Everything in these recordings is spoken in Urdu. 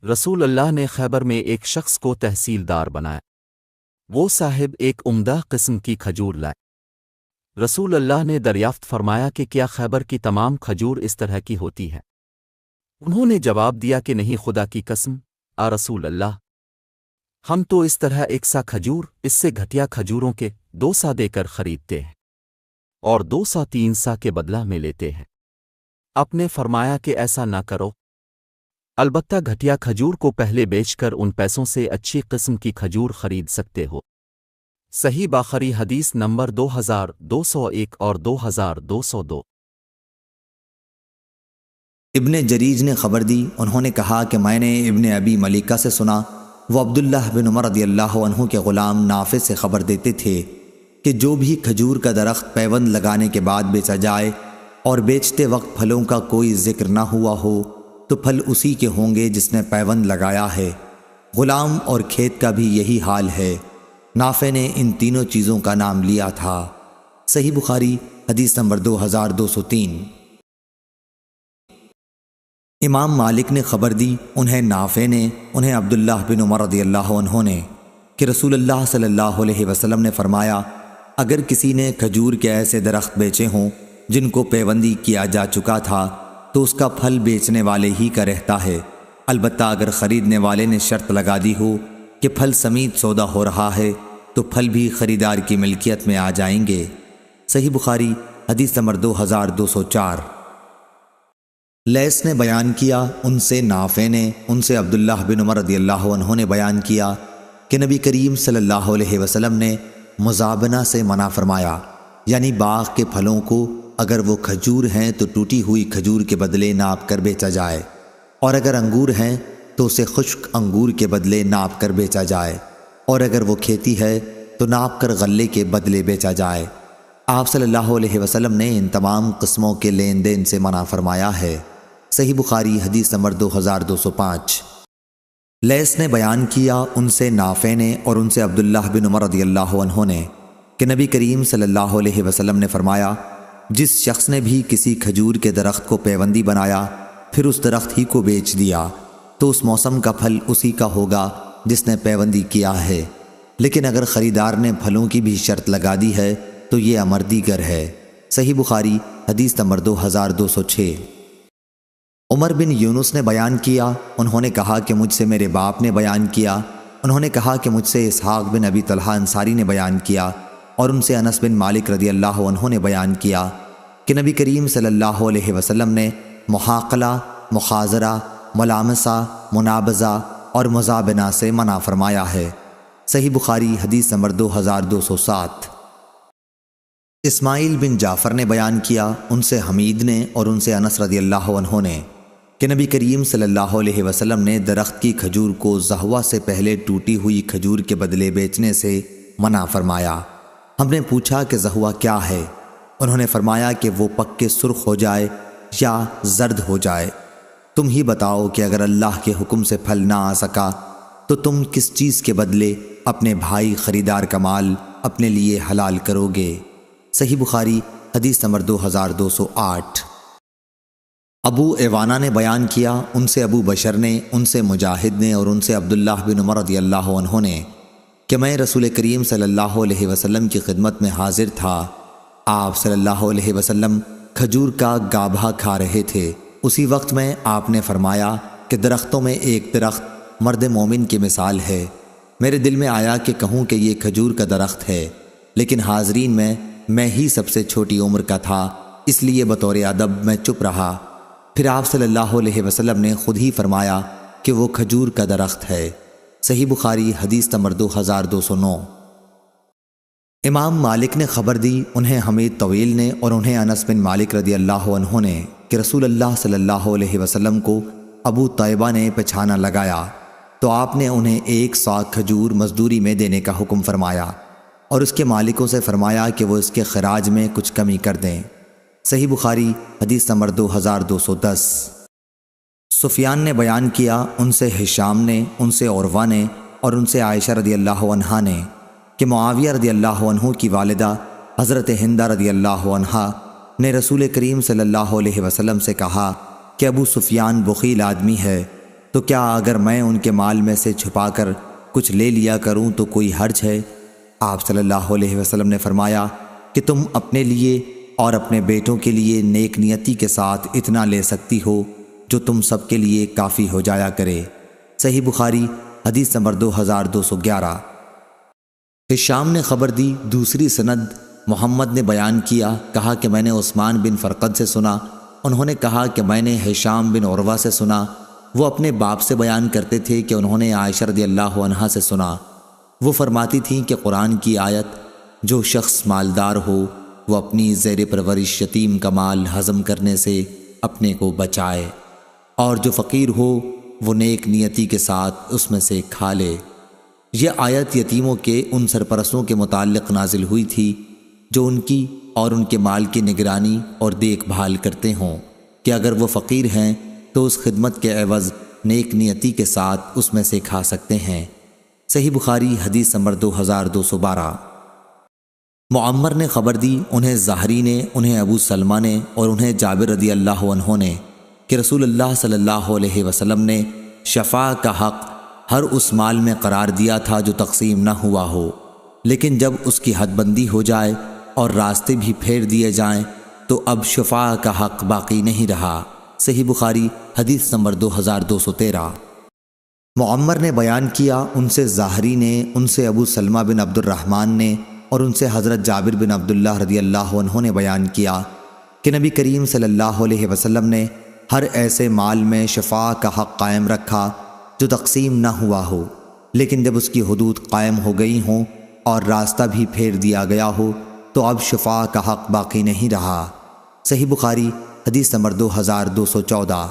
رسول اللہ نے خیبر میں ایک شخص کو تحصیلدار بنایا۔ وہ صاحب ایک عمدہ قسم کی کھجور لائے۔ رسول اللہ نے دریافت فرمایا کہ کیا خیبر کی تمام کھجور اس طرح کی ہوتی ہے؟ انہوں نے جواب دیا کہ نہیں، خدا کی قسم آ رسول اللہ، ہم تو اس طرح ایک سا کھجور اس سے گھٹیا کھجوروں کے 2 سا دے کر خریدتے ہیں اور 2 سا 3 سا کے بدلہ میں لیتے ہیں۔ آپ نے فرمایا کہ ایسا نہ کرو، البتہ گھٹیا کھجور کو پہلے بیچ کر ان پیسوں سے اچھی قسم کی کھجور خرید سکتے ہو۔ صحیح بخاری حدیث نمبر 2201 اور 2202۔ ابن جریج نے خبر دی، انہوں نے کہا کہ میں نے ابن ابی ملیکہ سے سنا، وہ عبداللہ بن عمر رضی اللہ عنہ کے غلام نافع سے خبر دیتے تھے کہ جو بھی کھجور کا درخت پیوند لگانے کے بعد بیچا جائے اور بیچتے وقت پھلوں کا کوئی ذکر نہ ہوا ہو تو پھل اسی کے ہوں گے جس نے پیوند لگایا ہے۔ غلام اور کھیت کا بھی یہی حال ہے۔ نافع نے ان تینوں چیزوں کا نام لیا تھا۔ صحیح بخاری حدیث نمبر 2203۔ امام مالک نے خبر دی، انہیں نافع نے، انہیں عبداللہ بن عمر رضی اللہ عنہ نے، کہ رسول اللہ صلی اللہ علیہ وسلم نے فرمایا، اگر کسی نے کھجور کے ایسے درخت بیچے ہوں جن کو پیوندی کیا جا چکا تھا تو اس کا پھل بیچنے والے ہی کا رہتا ہے، البتہ اگر خریدنے والے نے شرط لگا دی ہو کہ پھل سمیت سودا ہو رہا ہے تو پھل بھی خریدار کی ملکیت میں آ جائیں گے۔ صحیح بخاری حدیث نمبر 2204۔ لیث نے بیان کیا، ان سے نافع نے، ان سے عبداللہ بن عمر رضی اللہ عنہ نے بیان کیا کہ نبی کریم صلی اللہ علیہ وسلم نے مزابنہ سے منع فرمایا، یعنی باغ کے پھلوں کو اگر وہ کھجور ہیں تو ٹوٹی ہوئی کھجور کے بدلے ناپ کر بیچا جائے، اور اگر انگور ہیں تو اسے خشک انگور کے بدلے ناپ کر بیچا جائے، اور اگر وہ کھیتی ہے تو ناپ کر غلے کے بدلے بیچا جائے۔ آپ صلی اللہ علیہ وسلم نے ان تمام قسموں کے لین دین سے منع فرمایا ہے۔ صحیح بخاری حدیث نمبر 2205۔ لیث نے بیان کیا، ان سے نافع نے اور ان سے عبداللہ بن عمر رضی اللہ عنہ نے، کہ نبی کریم صلی اللہ علیہ وسلم نے فرمایا، جس شخص نے بھی کسی کھجور کے درخت کو پیوندی بنایا پھر اس درخت ہی کو بیچ دیا تو اس موسم کا پھل اسی کا ہوگا جس نے پیوندی کیا ہے، لیکن اگر خریدار نے پھلوں کی بھی شرط لگا دی ہے تو یہ امر دیگر ہے۔ صحیح بخاری حدیث نمبر 2206۔ عمر بن یونس نے بیان کیا، انہوں نے کہا کہ مجھ سے میرے باپ نے بیان کیا، انہوں نے کہا کہ مجھ سے اسحاق بن ابی طلحہ انصاری نے بیان کیا، اور ان سے انس بن مالک رضی اللہ عنہ نے بیان کیا کہ نبی کریم صلی اللہ علیہ وسلم نے محاقلہ، مخاذرہ، ملامسہ، منابزہ اور مزابنہ سے منع فرمایا ہے۔ صحیح بخاری حدیث نمبر 2207۔ اسماعیل بن جعفر نے بیان کیا، ان سے حمید نے اور ان سے انس رضی اللہ عنہ نے، کہ نبی کریم صلی اللہ علیہ وسلم نے درخت کی کھجور کو زہوہ سے پہلے ٹوٹی ہوئی کھجور کے بدلے بیچنے سے منع فرمایا۔ ہم نے پوچھا کہ زہوہ کیا ہے؟ انہوں نے فرمایا کہ وہ پک کے سرخ ہو جائے یا زرد ہو جائے۔ تم ہی بتاؤ کہ اگر اللہ کے حکم سے پھل نہ آ سکا تو تم کس چیز کے بدلے اپنے بھائی خریدار کا مال اپنے لیے حلال کرو گے؟ صحیح بخاری حدیث نمبر 2208۔ ابو ایوانہ نے بیان کیا، ان سے ابو بشر نے، ان سے مجاہد نے اور ان سے عبداللہ بن عمر رضی اللہ عنہ نے، کہ میں رسول کریم صلی اللہ علیہ وسلم کی خدمت میں حاضر تھا۔ آپ صلی اللہ علیہ وسلم کھجور کا گابھا کھا رہے تھے۔ اسی وقت میں آپ نے فرمایا کہ درختوں میں ایک درخت مرد مومن کی مثال ہے۔ میرے دل میں آیا کہ کہوں کہ یہ کھجور کا درخت ہے، لیکن حاضرین میں ہی سب سے چھوٹی عمر کا تھا، اس لیے بطور ادب میں چپ رہا۔ پھر آپ صلی اللہ علیہ وسلم نے خود ہی فرمایا کہ وہ کھجور کا درخت ہے۔ صحیح بخاری حدیث نمبر 2209۔ امام مالک نے خبر دی، انہیں حمید طویل نے اور انہیں انس بن مالک رضی اللہ عنہ نے، کہ رسول اللہ صلی اللہ علیہ وسلم کو ابو طیبہ نے پچھانا لگایا تو آپ نے انہیں 1 سا کھجور مزدوری میں دینے کا حکم فرمایا اور اس کے مالکوں سے فرمایا کہ وہ اس کے خراج میں کچھ کمی کر دیں۔ صحیح بخاری حدیث نمبر 2210۔ سفیان نے بیان کیا، ان سے ہشام نے، ان سے عروہ نے اور ان سے عائشہ رضی اللہ عنہا نے، کہ معاویہ رضی اللہ عنہ کی والدہ حضرت ہندہ رضی اللہ عنہا نے رسول کریم صلی اللہ علیہ وسلم سے کہا کہ ابو سفیان بخیل آدمی ہے، تو کیا اگر میں ان کے مال میں سے چھپا کر کچھ لے لیا کروں تو کوئی حرج ہے؟ آپ صلی اللہ علیہ وسلم نے فرمایا کہ تم اپنے لیے اور اپنے بیٹوں کے لیے نیک نیتی کے ساتھ اتنا لے سکتی ہو جو تم سب کے لیے کافی ہو جایا کرے۔ صحیح بخاری حدیث نمبر 2211۔ ہشام نے خبر دی، دوسری سند محمد نے بیان کیا، کہا کہ میں نے عثمان بن فرقد سے سنا، انہوں نے کہا کہ میں نے ہشام بن عروہ سے سنا، وہ اپنے باپ سے بیان کرتے تھے کہ انہوں نے عائشہ رضی اللہ عنہا سے سنا، وہ فرماتی تھیں کہ قرآن کی آیت جو شخص مالدار ہو وہ اپنی زیر پرورش یتیم کا مال ہضم کرنے سے اپنے کو بچائے، اور جو فقیر ہو وہ نیک نیتی کے ساتھ اس میں سے کھا لے۔ یہ آیت یتیموں کے ان سرپرستوں کے متعلق نازل ہوئی تھی جو ان کی اور ان کے مال کی نگرانی اور دیکھ بھال کرتے ہوں کہ اگر وہ فقیر ہیں تو اس خدمت کے عوض نیک نیتی کے ساتھ اس میں سے کھا سکتے ہیں۔ صحیح بخاری حدیث نمبر 2212۔ معمر نے خبر دی، انہیں زہری نے، انہیں ابو سلمہ نے اور انہیں جابر رضی اللہ عنہ نے کہ رسول اللہ صلی اللہ علیہ وسلم نے شفاء کا حق ہر اس مال میں قرار دیا تھا جو تقسیم نہ ہوا ہو، لیکن جب اس کی حد بندی ہو جائے اور راستے بھی پھیر دیے جائیں تو اب شفاء کا حق باقی نہیں رہا۔ صحیح بخاری حدیث نمبر 2213۔ معمر نے بیان کیا، ان سے زاہری نے، ان سے ابو سلمہ بن عبد الرحمن نے اور ان سے حضرت جابر بن عبداللہ رضی اللہ عنہ نے بیان کیا کہ نبی کریم صلی اللہ علیہ وسلم نے ہر ایسے مال میں شفاء کا حق قائم رکھا جو تقسیم نہ ہوا ہو، لیکن جب اس کی حدود قائم ہو گئی ہوں اور راستہ بھی پھیر دیا گیا ہو تو اب شفاء کا حق باقی نہیں رہا۔ صحیح بخاری حدیث نمبر 2214۔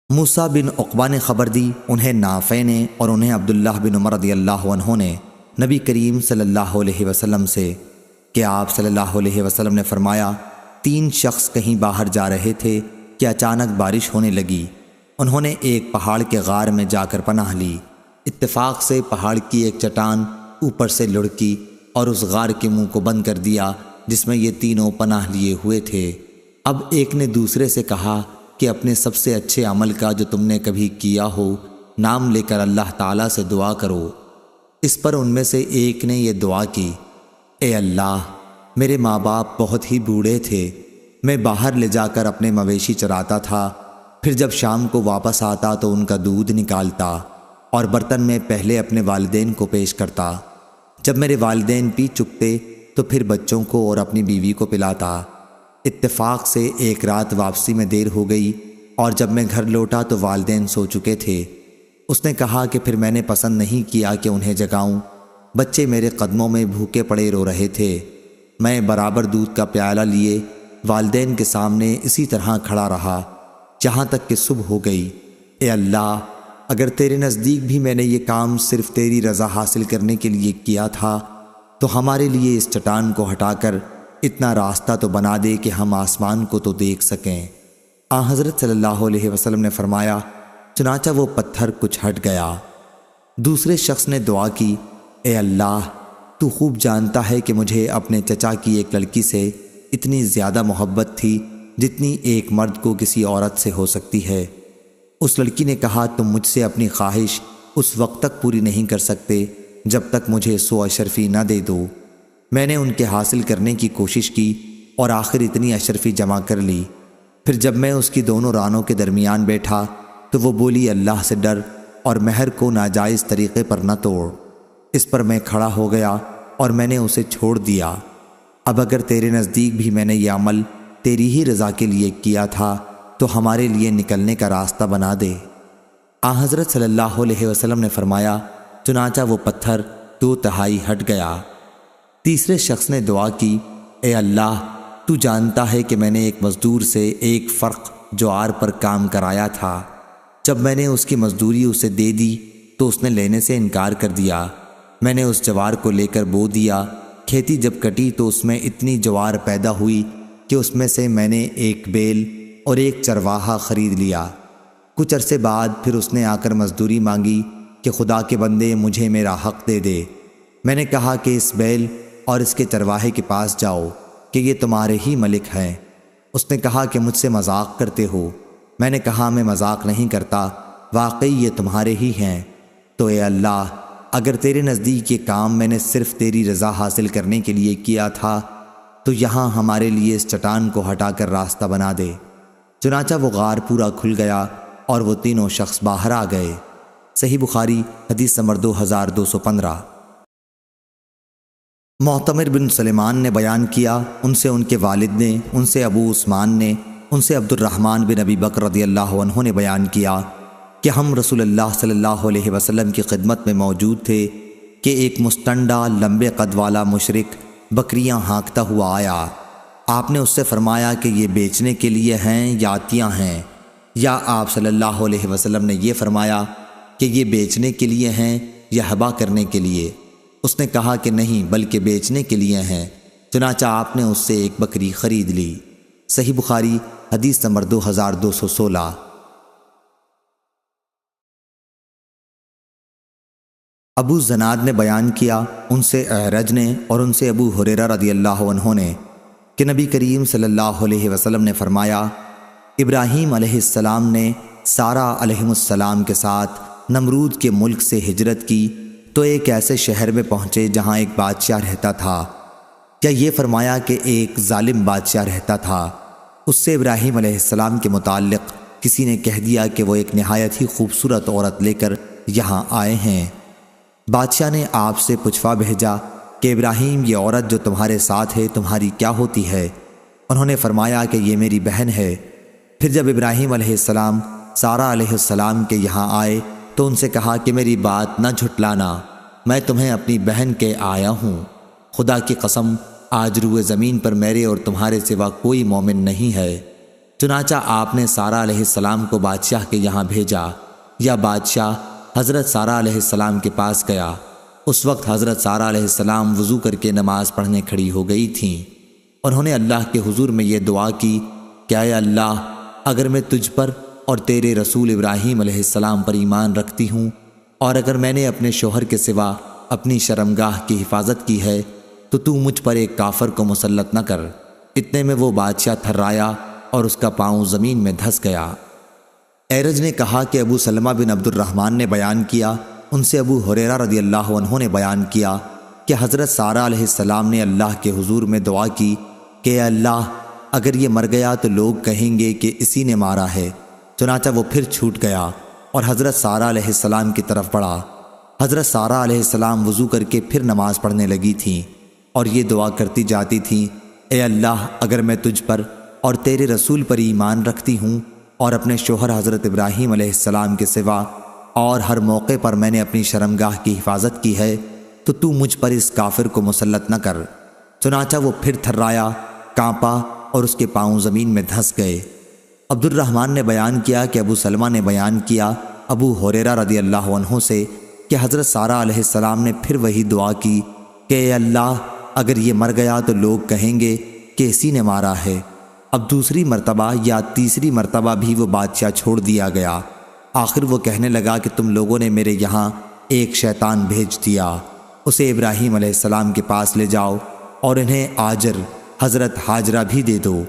موسیٰ بن عقبہ نے خبر دی، انہیں نافع نے اور انہیں عبداللہ بن عمر رضی اللہ عنہ نے نبی کریم صلی اللہ علیہ وسلم سے کہ آپ صلی اللہ علیہ وسلم نے فرمایا، 3 شخص کہیں باہر جا رہے تھے کہ اچانک بارش ہونے لگی، انہوں نے ایک پہاڑ کے غار میں جا کر پناہ لی، اتفاق سے پہاڑ کی ایک چٹان اوپر سے لڑکی اور اس غار کے منہ کو بند کر دیا جس میں یہ تینوں پناہ لیے ہوئے تھے۔ اب ایک نے دوسرے سے کہا کہ اپنے سب سے اچھے عمل کا جو تم نے کبھی کیا ہو نام لے کر اللہ تعالیٰ سے دعا کرو۔ اس پر ان میں سے ایک نے یہ دعا کی، اے اللہ، میرے ماں باپ بہت ہی بوڑھے تھے، میں باہر لے جا کر اپنے مویشی چراتا تھا، پھر جب شام کو واپس آتا تو ان کا دودھ نکالتا اور برتن میں پہلے اپنے والدین کو پیش کرتا، جب میرے والدین پی چکتے تو پھر بچوں کو اور اپنی بیوی کو پلاتا۔ اتفاق سے ایک رات واپسی میں دیر ہو گئی اور جب میں گھر لوٹا تو والدین سو چکے تھے۔ اس نے کہا کہ پھر میں نے پسند نہیں کیا کہ انہیں جگاؤں، بچے میرے قدموں میں بھوکے پڑے رو رہے تھے، میں برابر دودھ کا پیالہ لیے والدین کے سامنے اسی طرح کھڑا رہا جہاں تک کہ صبح ہو گئی۔ اے اللہ، اگر تیرے نزدیک بھی میں نے یہ کام صرف تیری رضا حاصل کرنے کے لیے کیا تھا تو ہمارے لیے اس چٹان کو ہٹا کر اتنا راستہ تو بنا دے کہ ہم آسمان کو تو دیکھ سکیں۔ حضرت صلی اللہ علیہ وسلم نے فرمایا، چنانچہ وہ پتھر کچھ ہٹ گیا۔ دوسرے شخص نے دعا کی، اے اللہ، تو خوب جانتا ہے کہ مجھے اپنے چچا کی ایک لڑکی سے اتنی زیادہ محبت تھی جتنی ایک مرد کو کسی عورت سے ہو سکتی ہے۔ اس لڑکی نے کہا، تم مجھ سے اپنی خواہش اس وقت تک پوری نہیں کر سکتے جب تک مجھے 100 اشرفی نہ دے دو۔ میں نے ان کے حاصل کرنے کی کوشش کی اور آخر اتنی اشرفی جمع کر لی۔ پھر جب میں اس کی دونوں رانوں کے درمیان بیٹھا تو وہ بولی، اللہ سے ڈر اور مہر کو ناجائز طریقے پر نہ توڑ۔ اس پر میں کھڑا ہو گیا اور میں نے اسے چھوڑ دیا۔ اب اگر تیرے نزدیک بھی میں نے یہ عمل تیری ہی رضا کے لیے کیا تھا تو ہمارے لیے نکلنے کا راستہ بنا دے۔ حضرت صلی اللہ علیہ وسلم نے فرمایا، چنانچہ وہ پتھر 2/3 ہٹ گیا۔ تیسرے شخص نے دعا کی، اے اللہ، تو جانتا ہے کہ میں نے ایک مزدور سے 1 فرق جوار پر کام کرایا تھا، جب میں نے اس کی مزدوری اسے دے دی تو اس نے لینے سے انکار کر دیا۔ میں نے اس جوار کو لے کر بو دیا، کھیتی جب کٹی تو اس میں اتنی جوار پیدا ہوئی کہ اس میں سے میں نے 1 بیل اور 1 چرواہا خرید لیا۔ کچھ عرصے بعد پھر اس نے آ کر مزدوری مانگی کہ خدا کے بندے، مجھے میرا حق دے دے۔ میں نے کہا کہ اس بیل اور اس کے چرواہے کے پاس جاؤ کہ یہ تمہارے ہی ملک ہیں۔ اس نے کہا کہ مجھ سے مذاق کرتے ہو۔ میں نے کہا، میں مذاق نہیں کرتا، واقعی یہ تمہارے ہی ہیں، تو اے اللہ اگر تیرے نزدیک یہ کام میں نے صرف تیری رضا حاصل کرنے کے لیے کیا تھا تو یہاں ہمارے لیے اس چٹان کو ہٹا کر راستہ بنا دے۔ چنانچہ وہ غار پورا کھل گیا اور وہ تینوں شخص باہر آ گئے۔ صحیح بخاری حدیث نمبر 2215۔ معتمر بن سلیمان نے بیان کیا، ان سے ان کے والد نے، ان سے ابو عثمان نے، ان سے عبد الرحمن بن ابی بکر رضی اللہ عنہ نے بیان کیا کہ ہم رسول اللہ صلی اللہ علیہ وسلم کی خدمت میں موجود تھے کہ ایک مستنڈا لمبے قد والا مشرک بکریاں ہانکتا ہوا آیا۔ آپ نے اس سے فرمایا کہ یہ بیچنے کے لیے ہیں یا عطیہ ہیں، یا آپ صلی اللہ علیہ وسلم نے یہ فرمایا کہ یہ بیچنے کے لیے ہیں یا ہبا کرنے کے لیے؟ اس نے کہا کہ نہیں بلکہ بیچنے کے لیے ہیں۔ چنانچہ آپ نے اس سے ایک بکری خرید لی۔ صحیح بخاری حدیث نمبر 2216۔ ابو زناد نے بیان کیا، ان سے اعرج نے اور ان سے ابو ہریرہ رضی اللہ عنہ نے کہ نبی کریم صلی اللہ علیہ وسلم نے فرمایا، ابراہیم علیہ السلام نے سارہ علیہ السلام کے ساتھ نمرود کے ملک سے ہجرت کی تو ایک ایسے شہر میں پہنچے جہاں ایک بادشاہ رہتا تھا، یا یہ فرمایا کہ ایک ظالم بادشاہ رہتا تھا۔ اس سے ابراہیم علیہ السلام کے متعلق کسی نے کہہ دیا کہ وہ ایک نہایت ہی خوبصورت عورت لے کر یہاں آئے ہیں۔ بادشاہ نے آپ سے پوچھوا بھیجا کہ ابراہیم یہ عورت جو تمہارے ساتھ ہے تمہاری کیا ہوتی ہے؟ انہوں نے فرمایا کہ یہ میری بہن ہے۔ پھر جب ابراہیم علیہ السلام سارہ علیہ السلام کے یہاں آئے تو ان سے کہا کہ میری بات نہ جھٹلانا، میں تمہیں اپنی بہن کے آیا ہوں۔ خدا کی قسم آج روئے زمین پر میرے اور تمہارے سوا کوئی مومن نہیں ہے۔ چنانچہ آپ نے سارہ علیہ السلام کو بادشاہ کے یہاں بھیجا، یا بادشاہ حضرت سارہ علیہ السلام کے پاس گیا۔ اس وقت حضرت سارہ علیہ السلام وضو کر کے نماز پڑھنے کھڑی ہو گئی تھیں۔ انہوں نے اللہ کے حضور میں یہ دعا کی کہ اے اللہ اگر میں تجھ پر اور تیرے رسول ابراہیم علیہ السلام پر ایمان رکھتی ہوں، اور اگر میں نے اپنے شوہر کے سوا اپنی شرمگاہ کی حفاظت کی ہے تو تو مجھ پر ایک کافر کو مسلط نہ کر۔ اتنے میں وہ بادشاہ تھرایا اور اس کا پاؤں زمین میں دھس گیا۔ اعرج نے کہا کہ ابو سلمہ بن عبد الرحمن نے بیان کیا، ان سے ابو ہریرہ رضی اللہ عنہ نے بیان کیا کہ حضرت سارہ علیہ السلام نے اللہ کے حضور میں دعا کی کہ اے اللہ اگر یہ مر گیا تو لوگ کہیں گے کہ اسی نے مارا ہے۔ چنانچہ وہ پھر چھوٹ گیا اور حضرت سارہ علیہ السلام کی طرف بڑھا۔ حضرت سارہ علیہ السلام وضو کر کے پھر نماز پڑھنے لگی تھیں اور یہ دعا کرتی جاتی تھیں، اے اللہ اگر میں تجھ پر اور تیرے رسول پر ایمان رکھتی ہوں اور اپنے شوہر حضرت ابراہیم علیہ السلام کے سوا اور ہر موقع پر میں نے اپنی شرمگاہ کی حفاظت کی ہے تو تو مجھ پر اس کافر کو مسلط نہ کر۔ چنانچہ وہ پھر تھرایا، کانپا اور اس کے پاؤں زمین میں دھس گئے۔ عبد الرحمن نے بیان کیا کہ ابو سلمہ نے بیان کیا ابو ہریرہ رضی اللہ عنہ سے کہ حضرت سارہ علیہ السلام نے پھر وہی دعا کی کہ اے اللہ اگر یہ مر گیا تو لوگ کہیں گے کہ اسی نے مارا ہے۔ اب دوسری مرتبہ یا تیسری مرتبہ بھی وہ بادشاہ چھوڑ دیا گیا۔ آخر وہ کہنے لگا کہ تم لوگوں نے میرے یہاں ایک شیطان بھیج دیا، اسے ابراہیم علیہ السلام کے پاس لے جاؤ اور انہیں آجر حضرت ہاجرہ بھی دے دو۔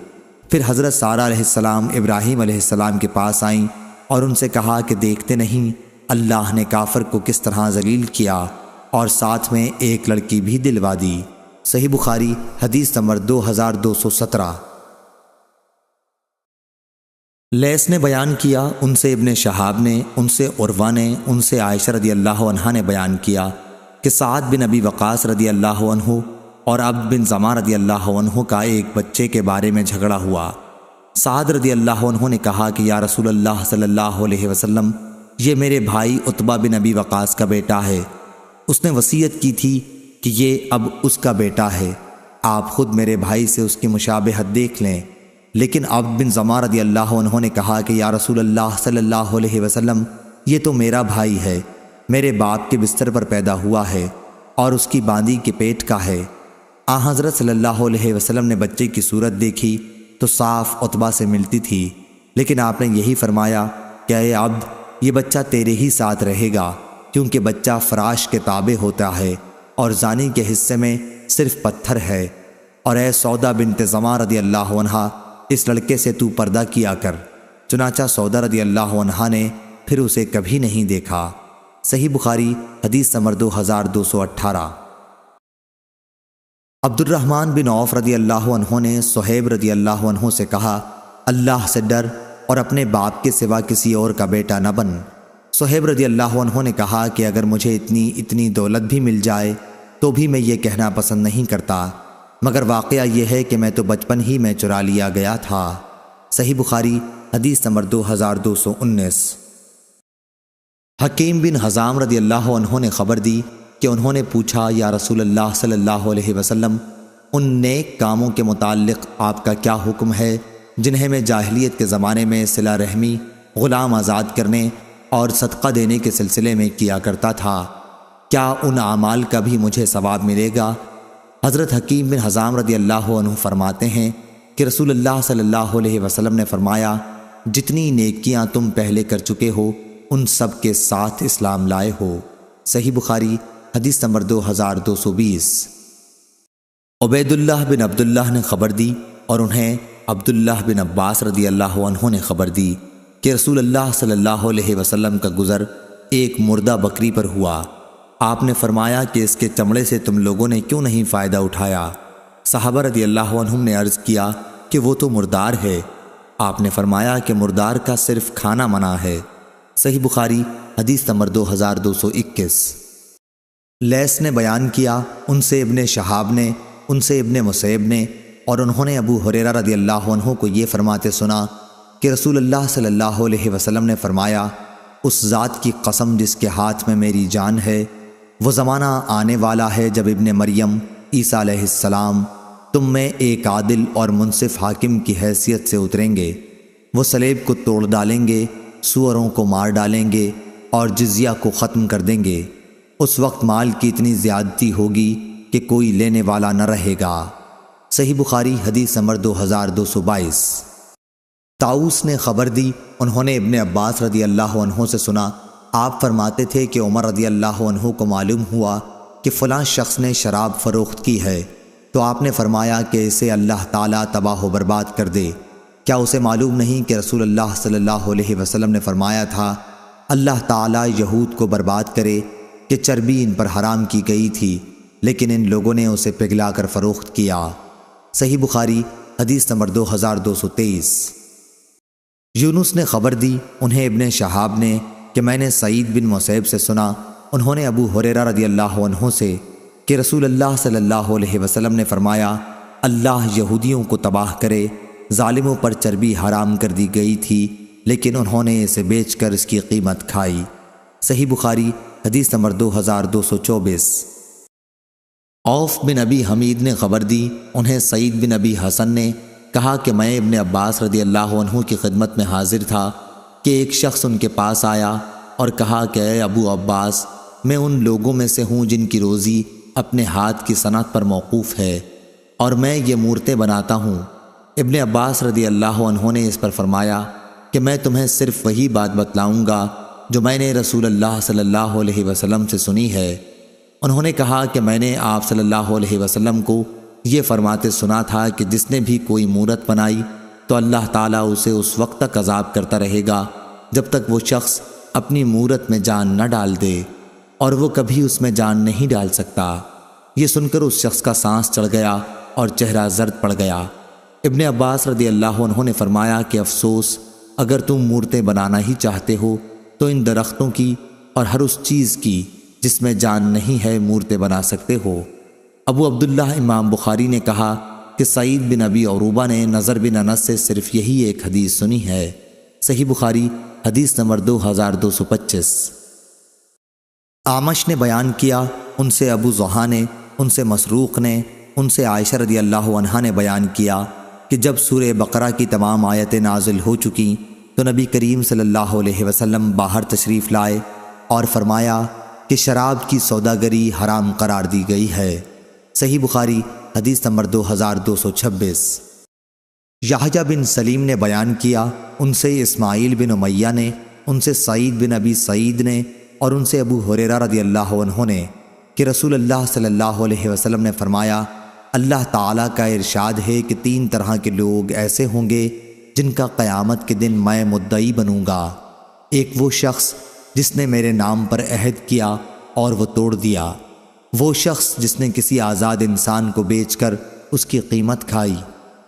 پھر حضرت سارہ علیہ السلام ابراہیم علیہ السلام کے پاس آئیں اور ان سے کہا کہ دیکھتے نہیں اللہ نے کافر کو کس طرح ذلیل کیا اور ساتھ میں ایک لڑکی بھی دلوا دی۔ صحیح بخاری حدیث نمبر 2217۔ لیث نے بیان کیا، ان سے ابن شہاب نے، ان سے عروہ نے، ان سے عائشہ رضی اللہ عنہا نے بیان کیا کہ سعد بن ابی وقاص رضی اللہ عنہ اور عبد بن زمع رضی اللہ عنہ کا ایک بچے کے بارے میں جھگڑا ہوا۔ سعد رضی اللہ عنہ نے کہا کہ یا رسول اللہ صلی اللہ علیہ وسلم، یہ میرے بھائی عتبہ بن ابی وقاص کا بیٹا ہے، اس نے وصیت کی تھی کہ یہ اب اس کا بیٹا ہے، آپ خود میرے بھائی سے اس کی مشابہت دیکھ لیں۔ لیکن عبد بن زمع رضی اللہ عنہ نے کہا کہ یا رسول اللہ صلی اللہ علیہ وسلم، یہ تو میرا بھائی ہے، میرے باپ کے بستر پر پیدا ہوا ہے اور اس کی باندی کے پیٹ کا ہے۔ حضرت صلی اللہ علیہ وسلم نے بچے کی صورت دیکھی تو صاف عتبہ سے ملتی تھی، لیکن آپ نے یہی فرمایا کہ اے عبد یہ بچہ تیرے ہی ساتھ رہے گا، کیونکہ بچہ فراش کے تابع ہوتا ہے اور زانی کے حصے میں صرف پتھر ہے۔ اور اے سودا بنت زمع رضی اللہ عنہا، اس لڑکے سے تو پردہ کیا کر۔ چنانچہ سودا رضی اللہ عنہا نے پھر اسے کبھی نہیں دیکھا۔ صحیح بخاری حدیث نمبر 2218۔ عبد الرحمن بن عوف رضی اللہ عنہ نے صہیب رضی اللہ عنہ سے کہا، اللہ سے ڈر اور اپنے باپ کے سوا کسی اور کا بیٹا نہ بن۔ صہیب رضی اللہ عنہ نے کہا کہ اگر مجھے اتنی دولت بھی مل جائے تو بھی میں یہ کہنا پسند نہیں کرتا، مگر واقعہ یہ ہے کہ میں تو بچپن ہی میں چرا لیا گیا تھا۔ صحیح بخاری حدیث نمبر 2219۔ حکیم بن حزام رضی اللہ عنہ نے خبر دی کہ انہوں نے پوچھا، یا رسول اللہ صلی اللہ علیہ وسلم، ان نیک کاموں کے متعلق آپ کا کیا حکم ہے جنہیں میں جاہلیت کے زمانے میں صلہ رحمی، غلام آزاد کرنے اور صدقہ دینے کے سلسلے میں کیا کرتا تھا، کیا ان اعمال کا بھی مجھے ثواب ملے گا؟ حضرت حکیم بن حزام رضی اللہ عنہ فرماتے ہیں کہ رسول اللہ صلی اللہ علیہ وسلم نے فرمایا، جتنی نیکیاں تم پہلے کر چکے ہو ان سب کے ساتھ اسلام لائے ہو۔ صحیح بخاری حدیث نمبر 2220۔ عبید اللہ بن عبداللہ نے خبر دی اور انہیں عبداللہ بن عباس رضی اللہ عنہ نے خبر دی کہ رسول اللہ صلی اللہ علیہ وسلم کا گزر ایک مردہ بکری پر ہوا۔ آپ نے فرمایا کہ اس کے چمڑے سے تم لوگوں نے کیوں نہیں فائدہ اٹھایا؟ صحابہ رضی اللہ عنہم نے عرض کیا کہ وہ تو مردار ہے۔ آپ نے فرمایا کہ مردار کا صرف کھانا منع ہے۔ صحیح بخاری حدیث نمبر 2221۔ لیث نے بیان کیا، ان سے ابن شہاب نے، ان سے ابن مسیب نے، اور انہوں نے ابو ہریرہ رضی اللہ عنہ کو یہ فرماتے سنا کہ رسول اللہ صلی اللہ علیہ وسلم نے فرمایا، اس ذات کی قسم جس کے ہاتھ میں میری جان ہے، وہ زمانہ آنے والا ہے جب ابن مریم عیسیٰ علیہ السلام تم میں ایک عادل اور منصف حاکم کی حیثیت سے اتریں گے۔ وہ صلیب کو توڑ ڈالیں گے، سوروں کو مار ڈالیں گے اور جزیہ کو ختم کر دیں گے۔ اس وقت مال کی اتنی زیادتی ہوگی کہ کوئی لینے والا نہ رہے گا۔ صحیح بخاری حدیث نمبر 2222۔ طاؤس نے خبر دی، انہوں نے ابن عباس رضی اللہ عنہ سے سنا، آپ فرماتے تھے کہ عمر رضی اللہ عنہ کو معلوم ہوا کہ فلاں شخص نے شراب فروخت کی ہے، تو آپ نے فرمایا کہ اسے اللہ تعالیٰ تباہ و برباد کر دے۔ کیا اسے معلوم نہیں کہ رسول اللہ صلی اللہ علیہ وسلم نے فرمایا تھا، اللہ تعالیٰ یہود کو برباد کرے کہ چربی ان پر حرام کی گئی تھی، لیکن ان لوگوں نے اسے پگھلا کر فروخت کیا۔ صحیح بخاری حدیث نمبر 2223۔ یونس نے خبر دی، انہیں ابن شہاب نے، کہ میں نے سعید بن مسیب سے سنا، انہوں نے ابو ہریرہ رضی اللہ عنہ سے، کہ رسول اللہ صلی اللہ علیہ وسلم نے فرمایا، اللہ یہودیوں کو تباہ کرے، ظالموں پر چربی حرام کر دی گئی تھی لیکن انہوں نے اسے بیچ کر اس کی قیمت کھائی۔ صحیح بخاری حدیث نمبر 2224۔ عوف بن ابی حمید نے خبر دی، انہیں سعید بن ابی حسن نے کہا کہ میں ابن عباس رضی اللہ عنہ کی خدمت میں حاضر تھا کہ ایک شخص ان کے پاس آیا اور کہا کہ اے ابو عباس، میں ان لوگوں میں سے ہوں جن کی روزی اپنے ہاتھ کی صنعت پر موقوف ہے اور میں یہ مورتیں بناتا ہوں۔ ابن عباس رضی اللہ عنہ نے اس پر فرمایا کہ میں تمہیں صرف وہی بات بتلاؤں گا جو میں نے رسول اللہ صلی اللہ علیہ وسلم سے سنی ہے۔ انہوں نے کہا کہ میں نے آپ صلی اللہ علیہ وسلم کو یہ فرماتے سنا تھا کہ جس نے بھی کوئی مورت بنائی تو اللہ تعالیٰ اسے اس وقت تک عذاب کرتا رہے گا جب تک وہ شخص اپنی مورت میں جان نہ ڈال دے، اور وہ کبھی اس میں جان نہیں ڈال سکتا۔ یہ سن کر اس شخص کا سانس چڑھ گیا اور چہرہ زرد پڑ گیا۔ ابن عباس رضی اللہ عنہ نے فرمایا کہ افسوس، اگر تم مورتیں بنانا ہی چاہتے ہو تو ان درختوں کی اور ہر اس چیز کی جس میں جان نہیں ہے مورتیں بنا سکتے ہو۔ ابو عبداللہ امام بخاری نے کہا کہ سعید بن ابی عروبہ نے نضر بن انس سے صرف یہی ایک حدیث سنی ہے۔ صحیح بخاری حدیث نمبر 2225۔ اعمش نے بیان کیا، ان سے ابو ضحیٰ نے، ان سے مسروق نے، ان سے عائشہ رضی اللہ عنہا نے بیان کیا کہ جب سورہ بقرہ کی تمام آیتیں نازل ہو چکیں تو نبی کریم صلی اللہ علیہ وسلم باہر تشریف لائے اور فرمایا کہ شراب کی سوداگری حرام قرار دی گئی ہے۔ صحیح بخاری حدیث نمبر 2226۔ یحییٰ بن سلیم نے بیان کیا، ان سے اسماعیل بن امیہ نے، ان سے سعید بن ابی سعید نے، اور ان سے ابو ہریرہ رضی اللہ عنہ نے کہ رسول اللہ صلی اللہ علیہ وسلم نے فرمایا، اللہ تعالیٰ کا ارشاد ہے کہ 3 طرح کے لوگ ایسے ہوں گے جن کا قیامت کے دن میں مدعی بنوں گا۔ ایک وہ شخص جس نے میرے نام پر عہد کیا اور وہ توڑ دیا، وہ شخص جس نے کسی آزاد انسان کو بیچ کر اس کی قیمت کھائی،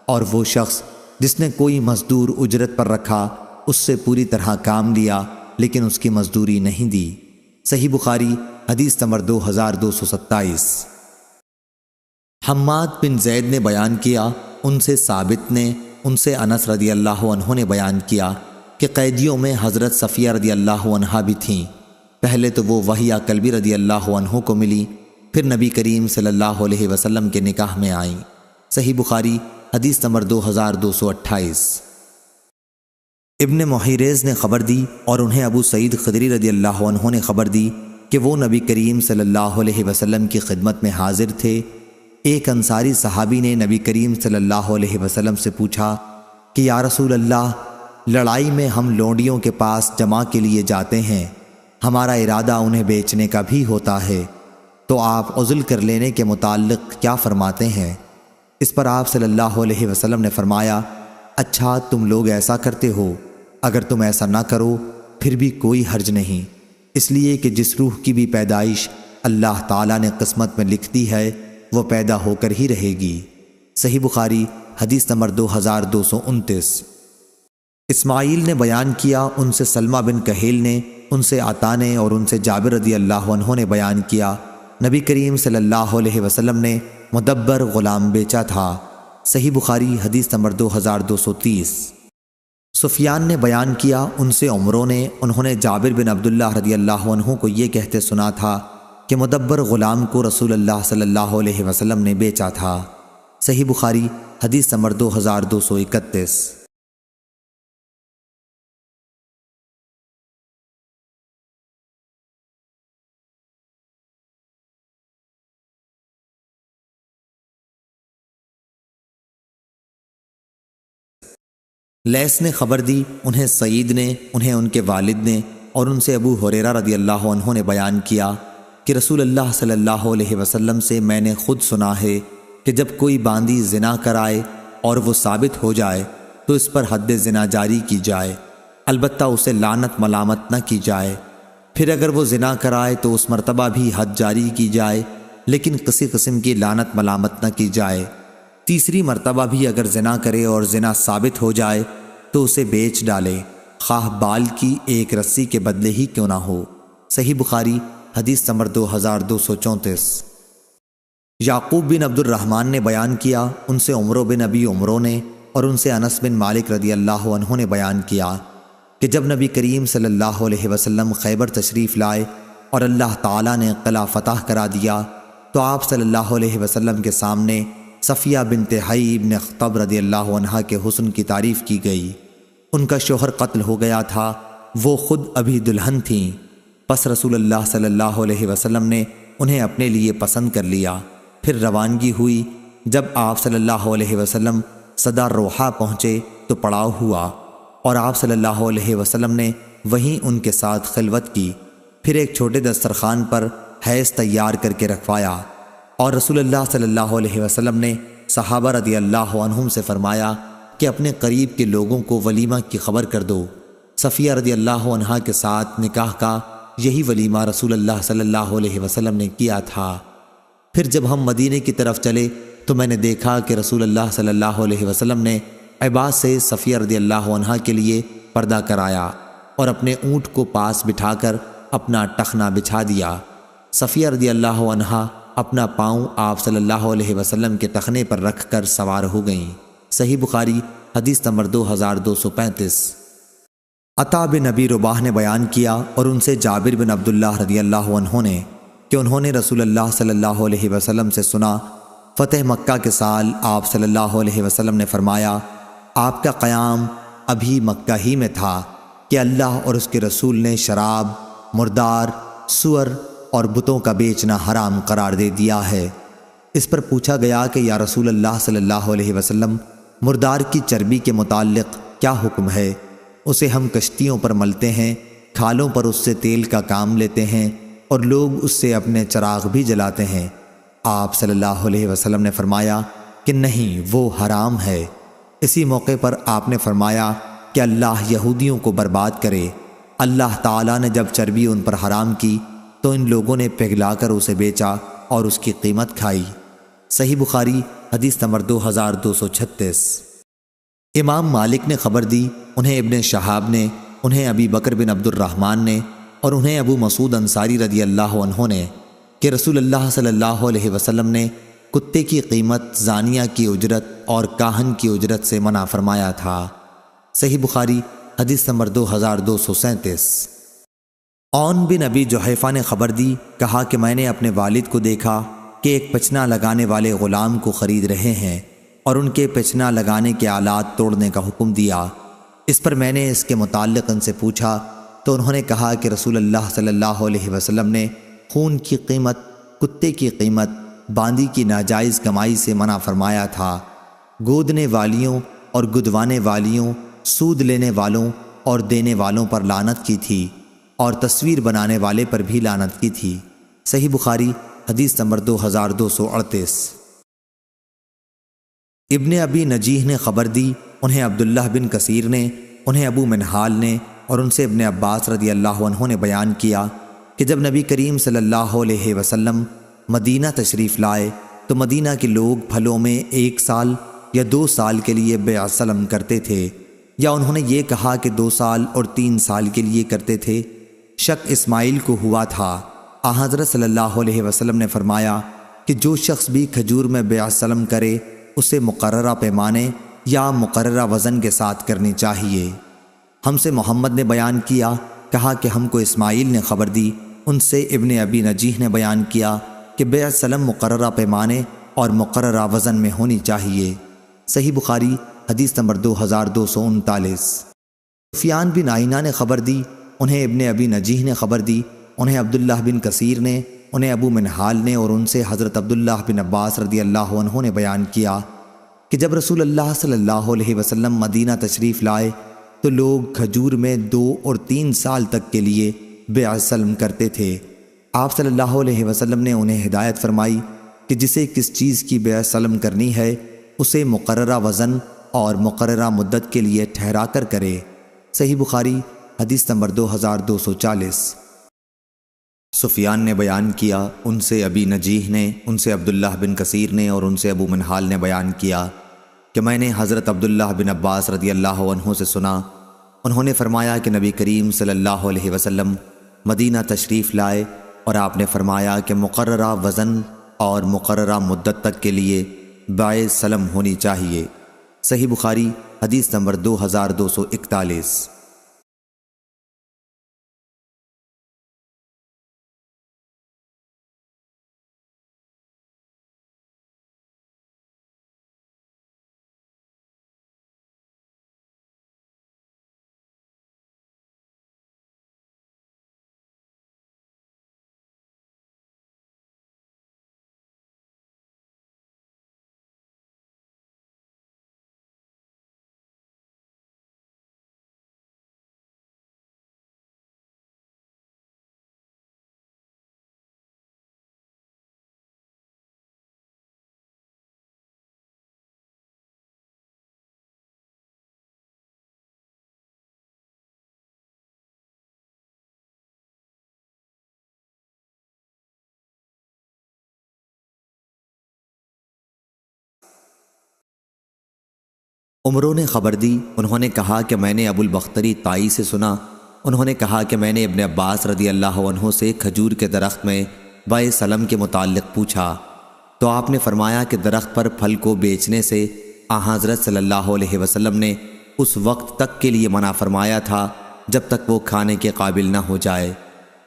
اور وہ شخص جس نے کوئی مزدور اجرت پر رکھا، اس سے پوری طرح کام لیا لیکن اس کی مزدوری نہیں دی۔ صحیح بخاری حدیث نمبر 2227۔ حماد بن زید نے بیان کیا، ان سے ثابت نے، ان سے انس رضی اللہ عنہ نے بیان کیا کہ قیدیوں میں حضرت صفیہ رضی اللہ عنہا بھی تھیں۔ پہلے تو وہ وحیہ کلبی رضی اللہ عنہ کو ملی، پھر نبی کریم صلی اللہ علیہ وسلم کے نکاح میں آئیں۔ صحیح بخاری حدیث نمبر 2228۔ ابن محیریز نے خبر دی اور انہیں ابو سعید خدری رضی اللہ عنہ نے خبر دی کہ وہ نبی کریم صلی اللہ علیہ وسلم کی خدمت میں حاضر تھے۔ ایک انصاری صحابی نے نبی کریم صلی اللہ علیہ وسلم سے پوچھا کہ یا رسول اللہ، لڑائی میں ہم لونڈیوں کے پاس جمع کے لیے جاتے ہیں، ہمارا ارادہ انہیں بیچنے کا بھی ہوتا ہے، تو آپ عزل کر لینے کے متعلق کیا فرماتے ہیں؟ اس پر آپ صلی اللہ علیہ وسلم نے فرمایا، اچھا تم لوگ ایسا کرتے ہو، اگر تم ایسا نہ کرو پھر بھی کوئی حرج نہیں، اس لیے کہ جس روح کی بھی پیدائش اللہ تعالیٰ نے قسمت میں لکھ دی ہے وہ پیدا ہو کر ہی رہے گی۔ صحیح بخاری حدیث نمبر 2229۔ اسماعیل نے بیان کیا، ان سے سلمہ بن کہیل نے، ان سے عطا نے اور ان سے جابر رضی اللہ عنہ نے بیان کیا، نبی کریم صلی اللہ علیہ وسلم نے مدبر غلام بیچا تھا۔ صحیح بخاری حدیث نمبر 2230۔ سفیان نے بیان کیا، ان سے عمروں نے، انہوں نے جابر بن عبداللہ رضی اللہ عنہ کو یہ کہتے سنا تھا کہ مدبر غلام کو رسول اللہ صلی اللہ علیہ وسلم نے بیچا تھا۔ صحیح بخاری حدیث نمبر 2231۔ لیث نے خبر دی، انہیں سعید نے، انہیں ان کے والد نے اور ان سے ابو ہریرہ رضی اللہ عنہ نے بیان کیا کہ رسول اللہ صلی اللہ علیہ وسلم سے میں نے خود سنا ہے کہ جب کوئی باندی زنا کرائے اور وہ ثابت ہو جائے تو اس پر حد زنا جاری کی جائے، البتہ اسے لعنت ملامت نہ کی جائے۔ پھر اگر وہ زنا کرائے تو اس مرتبہ بھی حد جاری کی جائے، لیکن کسی قسم کی لعنت ملامت نہ کی جائے۔ تیسری مرتبہ بھی اگر زنا کرے اور زنا ثابت ہو جائے تو اسے بیچ ڈالے، خواہ بال کی ایک رسی کے بدلے ہی کیوں نہ ہو۔ صحیح بخاری حدیث نمبر 2234۔ یعقوب بن عبد الرحمن نے بیان کیا، ان سے عمرو بن ابی عمرو نے اور ان سے انس بن مالک رضی اللہ عنہ نے بیان کیا کہ جب نبی کریم صلی اللہ علیہ وسلم خیبر تشریف لائے اور اللہ تعالیٰ نے قلعہ فتح کرا دیا تو آپ صلی اللہ علیہ وسلم کے سامنے صفیہ بنت حیی بن اخطب رضی اللہ عنہا کے حسن کی تعریف کی گئی۔ ان کا شوہر قتل ہو گیا تھا، وہ خود ابھی دلہن تھیں، پس رسول اللہ صلی اللہ علیہ وسلم نے انہیں اپنے لیے پسند کر لیا۔ پھر روانگی ہوئی، جب آپ صلی اللہ علیہ وسلم صدا روحا پہنچے تو پڑاؤ ہوا اور آپ صلی اللہ علیہ وسلم نے وہیں ان کے ساتھ خلوت کی۔ پھر ایک چھوٹے دسترخوان پر حیض تیار کر کے رکھوایا اور رسول اللہ صلی اللہ علیہ وسلم نے صحابہ رضی اللہ عنہم سے فرمایا کہ اپنے قریب کے لوگوں کو ولیمہ کی خبر کر دو۔ صفیہ رضی اللہ عنہا کے ساتھ نکاح کا یہی ولیمہ رسول اللہ صلی اللہ علیہ وسلم نے کیا تھا۔ پھر جب ہم مدینے کی طرف چلے تو میں نے دیکھا کہ رسول اللہ صلی اللہ علیہ وسلم نے عباس سے صفیہ رضی اللہ عنہا کے لیے پردہ کرایا اور اپنے اونٹ کو پاس بٹھا کر اپنا ٹخنا بچھا دیا۔ صفیہ رضی اللہ عنہا اپنا پاؤں آپ صلی اللہ علیہ وسلم کے ٹخنے پر رکھ کر سوار ہو گئیں۔ صحیح بخاری حدیث نمبر 2235۔ عطا بن ابی رباح نے بیان کیا اور ان سے جابر بن عبداللہ رضی اللہ عنہ نے کہ انہوں نے رسول اللہ صلی اللہ علیہ وسلم سے سنا، فتح مکہ کے سال آپ صلی اللہ علیہ وسلم نے فرمایا، آپ کا قیام ابھی مکہ ہی میں تھا کہ اللہ اور اس کے رسول نے شراب، مردار، سور اور بتوں کا بیچنا حرام قرار دے دیا ہے۔ اس پر پوچھا گیا کہ یا رسول اللہ صلی اللہ علیہ وسلم، مردار کی چربی کے متعلق کیا حکم ہے؟ اسے ہم کشتیوں پر ملتے ہیں، کھالوں پر اس سے تیل کا کام لیتے ہیں اور لوگ اس سے اپنے چراغ بھی جلاتے ہیں۔ آپ صلی اللہ علیہ وسلم نے فرمایا کہ نہیں، وہ حرام ہے۔ اسی موقع پر آپ نے فرمایا کہ اللہ یہودیوں کو برباد کرے، اللہ تعالیٰ نے جب چربی ان پر حرام کی تو ان لوگوں نے پگھلا کر اسے بیچا اور اس کی قیمت کھائی۔ صحیح بخاری حدیث نمبر 2236۔ امام مالک نے خبر دی، انہیں ابن شہاب نے، انہیں ابی بکر بن عبد الرحمن نے اور انہیں ابو مسعود انصاری رضی اللہ عنہ نے کہ رسول اللہ صلی اللہ علیہ وسلم نے کتے کی قیمت زانیہ کی اجرت اور کاہن کی اجرت سے منع فرمایا تھا۔ صحیح بخاری حدیث نمبر 2237۔ عون بن ابی جحیفہ نے خبر دی، کہا کہ میں نے اپنے والد کو دیکھا کہ ایک پچنا لگانے والے غلام کو خرید رہے ہیں اور ان کے پچنا لگانے کے آلات توڑنے کا حکم دیا۔ اس پر میں نے اس کے متعلق ان سے پوچھا تو انہوں نے کہا کہ رسول اللہ صلی اللہ علیہ وسلم نے خون کی قیمت، کتے کی قیمت، باندی کی ناجائز کمائی سے منع فرمایا تھا۔ گودنے والیوں اور گدوانے والیوں، سود لینے والوں اور دینے والوں پر لعنت کی تھی اور تصویر بنانے والے پر بھی لعنت کی تھی۔ صحیح بخاری حدیث نمبر 2238۔ ابن ابی نجیح نے خبر دی، انہیں عبداللہ بن کثیر نے، انہیں ابو منہال نے اور ان سے ابن عباس رضی اللہ عنہ نے بیان کیا کہ جب نبی کریم صلی اللہ علیہ وسلم مدینہ تشریف لائے تو مدینہ کے لوگ پھلوں میں 1 سال یا 2 سال کے لیے بیع سلم کرتے تھے، یا انہوں نے یہ کہا کہ 2 سال اور 3 سال کے لیے کرتے تھے۔ شک اسماعیل کو ہوا تھا۔ حضرت صلی اللہ علیہ وسلم نے فرمایا کہ جو شخص بھی کھجور میں بیع سلم کرے اسے مقررہ پیمانے یا مقررہ وزن کے ساتھ کرنی چاہیے۔ ہم سے محمد نے بیان کیا، کہا کہ ہم کو اسماعیل نے خبر دی، ان سے ابن ابی نجیح نے بیان کیا کہ بیع سلم مقررہ پیمانے اور مقررہ وزن میں ہونی چاہیے۔ صحیح بخاری حدیث نمبر 2239۔ سفیان بن عینہ نے خبر دی، انہیں ابن ابی نجیح نے خبر دی، انہیں عبداللہ بن کثیر نے، انہیں ابو منہال نے اور ان سے حضرت عبداللہ بن عباس رضی اللہ عنہ نے بیان کیا کہ جب رسول اللہ صلی اللہ علیہ وسلم مدینہ تشریف لائے تو لوگ کھجور میں 2 اور 3 سال تک کے لیے بیع سلم کرتے تھے۔ آپ صلی اللہ علیہ وسلم نے انہیں ہدایت فرمائی کہ جسے کس چیز کی بیع سلم کرنی ہے اسے مقررہ وزن اور مقررہ مدت کے لیے ٹھہرا کر کرے۔ صحیح بخاری حدیث نمبر 2240۔ سفیان نے بیان کیا، ان سے ابی نجیح نے، ان سے عبداللہ بن کثیر نے اور ان سے ابو منہال نے بیان کیا کہ میں نے حضرت عبداللہ بن عباس رضی اللہ عنہ سے سنا، انہوں نے فرمایا کہ نبی کریم صلی اللہ علیہ وسلم مدینہ تشریف لائے اور آپ نے فرمایا کہ مقررہ وزن اور مقررہ مدت تک کے لیے بیع سلم ہونی چاہیے۔ صحیح بخاری حدیث نمبر 2241۔ عمروں نے خبر دی، انہوں نے کہا کہ میں نے ابو البختری طائی سے سنا، انہوں نے کہا کہ میں نے ابن عباس رضی اللہ عنہ سے کھجور کے درخت میں بیع سلم کے متعلق پوچھا تو آپ نے فرمایا کہ درخت پر پھل کو بیچنے سے حضرت صلی اللہ علیہ وسلم نے اس وقت تک کے لیے منع فرمایا تھا جب تک وہ کھانے کے قابل نہ ہو جائے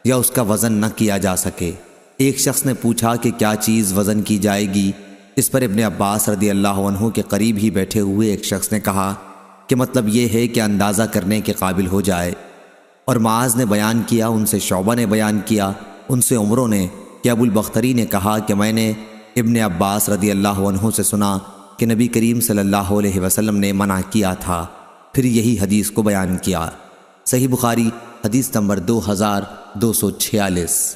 یا اس کا وزن نہ کیا جا سکے۔ ایک شخص نے پوچھا کہ کیا چیز وزن کی جائے گی؟ اس پر ابن عباس رضی اللہ عنہ کے قریب ہی بیٹھے ہوئے ایک شخص نے کہا کہ مطلب یہ ہے کہ اندازہ کرنے کے قابل ہو جائے۔ اور معاذ نے بیان کیا، ان سے شعبہ نے بیان کیا، ان سے عمروں نے کہ ابو البختری نے کہا کہ میں نے ابن عباس رضی اللہ عنہ سے سنا کہ نبی کریم صلی اللہ علیہ وسلم نے منع کیا تھا، پھر یہی حدیث کو بیان کیا۔ صحیح بخاری حدیث نمبر 2246۔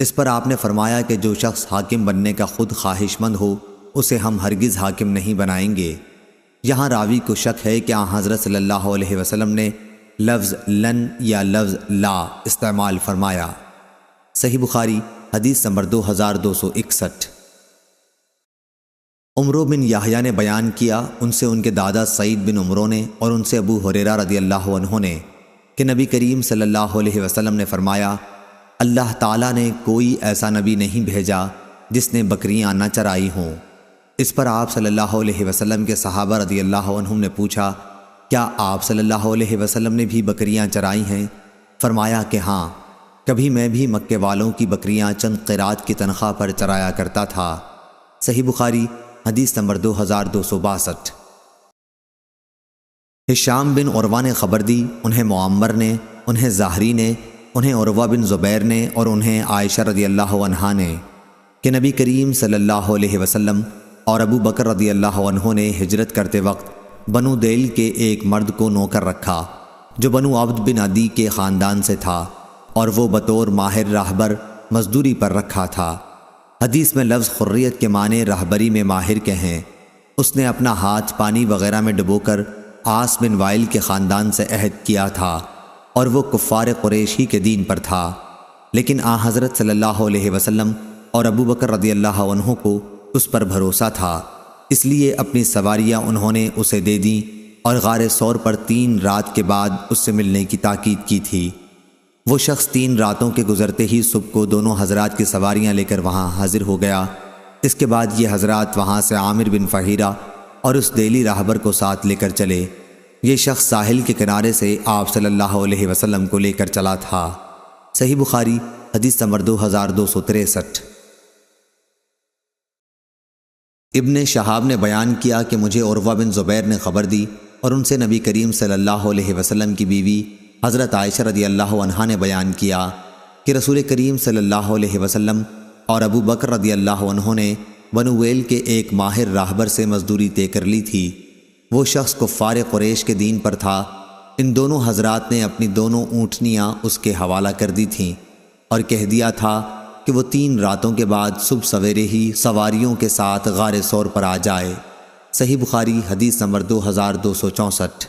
اس پر آپ نے فرمایا کہ جو شخص حاکم بننے کا خود خواہش مند ہو اسے ہم ہرگز حاکم نہیں بنائیں گے۔ یہاں راوی کو شک ہے کہ آن حضرت صلی اللہ علیہ وسلم نے لفظ لن یا لفظ لا استعمال فرمایا۔ صحیح بخاری حدیث نمبر 2261۔ عمرو بن یحییٰ نے بیان کیا، ان سے ان کے دادا سعید بن عمرو نے اور ان سے ابو ہریرہ رضی اللہ عنہ نے کہ نبی کریم صلی اللہ علیہ وسلم نے فرمایا، اللہ تعالیٰ نے کوئی ایسا نبی نہیں بھیجا جس نے بکریاں نہ چرائی ہوں۔ اس پر آپ صلی اللہ علیہ وسلم کے صحابہ رضی اللہ عنہم نے پوچھا، کیا آپ صلی اللہ علیہ وسلم نے بھی بکریاں چرائی ہیں؟ فرمایا کہ ہاں، کبھی میں بھی مکے والوں کی بکریاں چند قیرات کی تنخواہ پر چرایا کرتا تھا۔ صحیح بخاری حدیث نمبر 2262۔ ہشام بن عروہ نے خبر دی، انہیں معمر نے، انہیں زہری نے، انہیں عروہ بن زبیر نے اور انہیں عائشہ رضی اللہ عنہا نے کہ نبی کریم صلی اللہ علیہ وسلم اور ابو بکر رضی اللہ عنہ نے ہجرت کرتے وقت بنو دیل کے ایک مرد کو نوکر رکھا جو بنو عبد بن عدی کے خاندان سے تھا، اور وہ بطور ماہر راہبر مزدوری پر رکھا تھا۔ حدیث میں لفظ خریت کے معنی راہبری میں ماہر کے ہیں۔ اس نے اپنا ہاتھ پانی وغیرہ میں ڈبو کر عاص بن وائل کے خاندان سے عہد کیا تھا، اور وہ کفار قریش ہی کے دین پر تھا، لیکن آن حضرت صلی اللہ علیہ وسلم اور ابو بکر رضی اللہ عنہ کو اس پر بھروسہ تھا، اس لیے اپنی سواریاں انہوں نے اسے دے دیں اور غار ثور پر 3 رات کے بعد اس سے ملنے کی تاکید کی تھی۔ وہ شخص 3 راتوں کے گزرتے ہی صبح کو دونوں حضرات کی سواریاں لے کر وہاں حاضر ہو گیا۔ اس کے بعد یہ حضرات وہاں سے عامر بن فہیرہ اور اس دیلی راہبر کو ساتھ لے کر چلے۔ یہ شخص ساحل کے کنارے سے آپ صلی اللہ علیہ وسلم کو لے کر چلا تھا۔ صحیح بخاری حدیث نمبر 2263۔ ابن شہاب نے بیان کیا کہ مجھے عروہ بن زبیر نے خبر دی اور ان سے نبی کریم صلی اللہ علیہ وسلم کی بیوی حضرت عائشہ رضی اللہ عنہا نے بیان کیا کہ رسول کریم صلی اللہ علیہ وسلم اور ابو بکر رضی اللہ عنہ نے بنو ویل کے ایک ماہر راہبر سے مزدوری طے کر لی تھی۔ وہ شخص کفار قریش کے دین پر تھا۔ ان دونوں حضرات نے اپنی دونوں اونٹنیاں اس کے حوالہ کر دی تھیں اور کہہ دیا تھا کہ وہ 3 راتوں کے بعد صبح سویرے ہی سواریوں کے ساتھ غار ثور پر آ جائے۔ صحیح بخاری حدیث نمبر 2264۔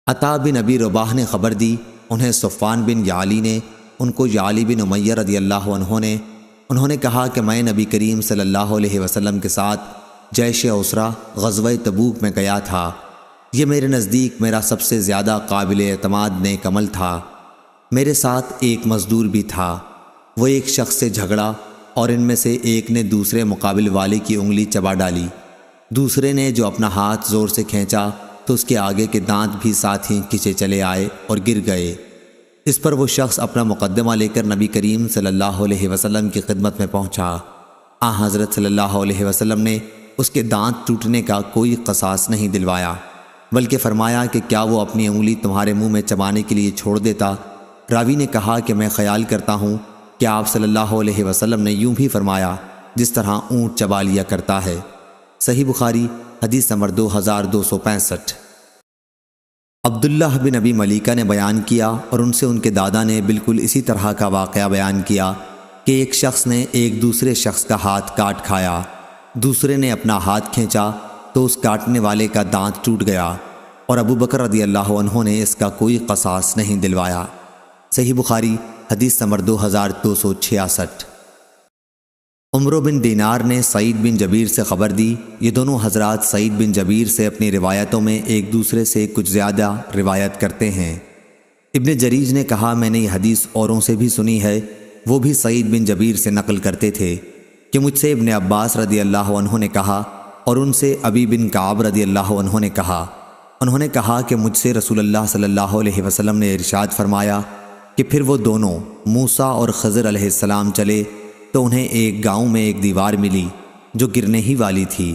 عطا بن ابی رباح نے خبر دی، انہیں صفوان بن یعلی نے، ان کو یعلی بن امیہ رضی اللہ عنہ نے، انہوں نے کہا کہ میں نبی کریم صلی اللہ علیہ وسلم کے ساتھ جیش اسرا غزوہ تبوک میں گیا تھا۔ یہ میرے نزدیک میرا سب سے زیادہ قابل اعتماد نیک عمل تھا۔ میرے ساتھ ایک مزدور بھی تھا۔ وہ ایک شخص سے جھگڑا اور ان میں سے ایک نے دوسرے مقابل والے کی انگلی چبا ڈالی۔ دوسرے نے جو اپنا ہاتھ زور سے کھینچا تو اس کے آگے کے دانت بھی ساتھ ہی کھنچے چلے آئے اور گر گئے۔ اس پر وہ شخص اپنا مقدمہ لے کر نبی کریم صلی اللہ علیہ وسلم کی خدمت میں پہنچا۔ آن حضرت صلی اللہ علیہ وسلم نے اس کے دانت ٹوٹنے کا کوئی قصاص نہیں دلوایا، بلکہ فرمایا کہ کیا وہ اپنی انگلی تمہارے منہ میں چبانے کے لیے چھوڑ دیتا؟ راوی نے کہا کہ میں خیال کرتا ہوں کہ آپ صلی اللہ علیہ وسلم نے یوں بھی فرمایا جس طرح اونٹ چبا لیا کرتا ہے۔ صحیح بخاری حدیث نمبر 2265۔ عبداللہ بن ابی ملیکہ نے بیان کیا اور ان سے ان کے دادا نے بالکل اسی طرح کا واقعہ بیان کیا کہ ایک شخص نے ایک دوسرے شخص کا ہاتھ کاٹ کھایا۔ دوسرے نے اپنا ہاتھ کھینچا تو اس کاٹنے والے کا دانت ٹوٹ گیا، اور ابو بکر رضی اللہ عنہ نے اس کا کوئی قصاص نہیں دلوایا۔ صحیح بخاری حدیث نمبر 2266۔ عمرو بن دینار نے سعید بن جبیر سے خبر دی۔ یہ دونوں حضرات سعید بن جبیر سے اپنی روایتوں میں ایک دوسرے سے کچھ زیادہ روایت کرتے ہیں۔ ابن جریج نے کہا میں نے یہ حدیث اوروں سے بھی سنی ہے، وہ بھی سعید بن جبیر سے نقل کرتے تھے کہ مجھ سے ابن عباس رضی اللہ عنہ نے کہا اور ان سے ابی بن کعب رضی اللہ عنہ نے کہا، انہوں نے کہا کہ مجھ سے رسول اللہ صلی اللہ علیہ وسلم نے ارشاد فرمایا کہ پھر وہ دونوں موسیٰ اور خضر علیہ السلام چلے تو انہیں ایک گاؤں میں ایک دیوار ملی جو گرنے ہی والی تھی۔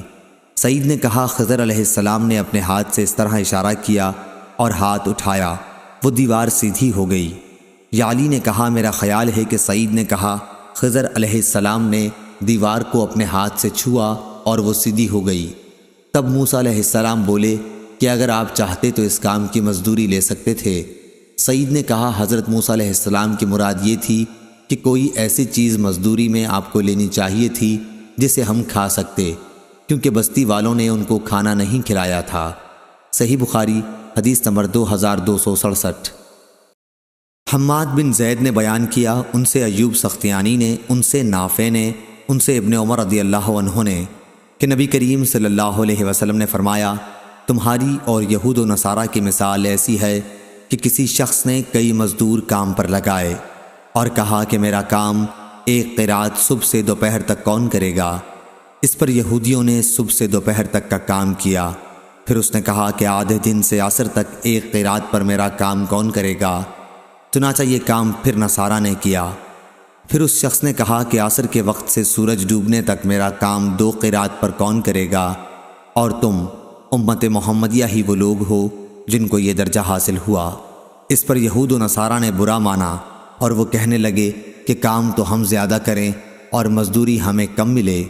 سعید نے کہا خضر علیہ السلام نے اپنے ہاتھ سے اس طرح اشارہ کیا اور ہاتھ اٹھایا، وہ دیوار سیدھی ہو گئی۔ یعلی نے کہا میرا خیال ہے کہ سعید نے کہا خضر علیہ السلام نے دیوار کو اپنے ہاتھ سے چھوا اور وہ سیدھی ہو گئی۔ تب موسیٰ علیہ السلام بولے کہ اگر آپ چاہتے تو اس کام کی مزدوری لے سکتے تھے۔ سعید نے کہا حضرت موسیٰ علیہ السلام کی مراد یہ تھی کہ کوئی ایسی چیز مزدوری میں آپ کو لینی چاہیے تھی جسے ہم کھا سکتے، کیونکہ بستی والوں نے ان کو کھانا نہیں کھلایا تھا۔ صحیح بخاری حدیث نمبر 2267۔ حماد بن زید نے بیان کیا، ان سے ایوب سختیانی نے، ان سے نافع نے، ان سے ابن عمر رضی اللہ عنہ نے کہ نبی کریم صلی اللہ علیہ وسلم نے فرمایا، تمہاری اور یہود و نصارہ کی مثال ایسی ہے کہ کسی شخص نے کئی مزدور کام پر لگائے اور کہا کہ میرا کام ایک قرات صبح سے دوپہر تک کون کرے گا؟ اس پر یہودیوں نے صبح سے دوپہر تک کا کام کیا۔ پھر اس نے کہا کہ آدھے دن سے عصر تک ایک قرات پر میرا کام کون کرے گا؟ چنانچہ یہ کام پھر نصارہ نے کیا۔ پھر اس شخص نے کہا کہ عصر کے وقت سے سورج ڈوبنے تک میرا کام 2 قرات پر کون کرے گا؟ اور تم امت محمدیہ ہی وہ لوگ ہو جن کو یہ درجہ حاصل ہوا۔ اس پر یہود و نصارہ نے برا مانا اور وہ کہنے لگے کہ کام تو ہم زیادہ کریں اور مزدوری ہمیں کم ملے۔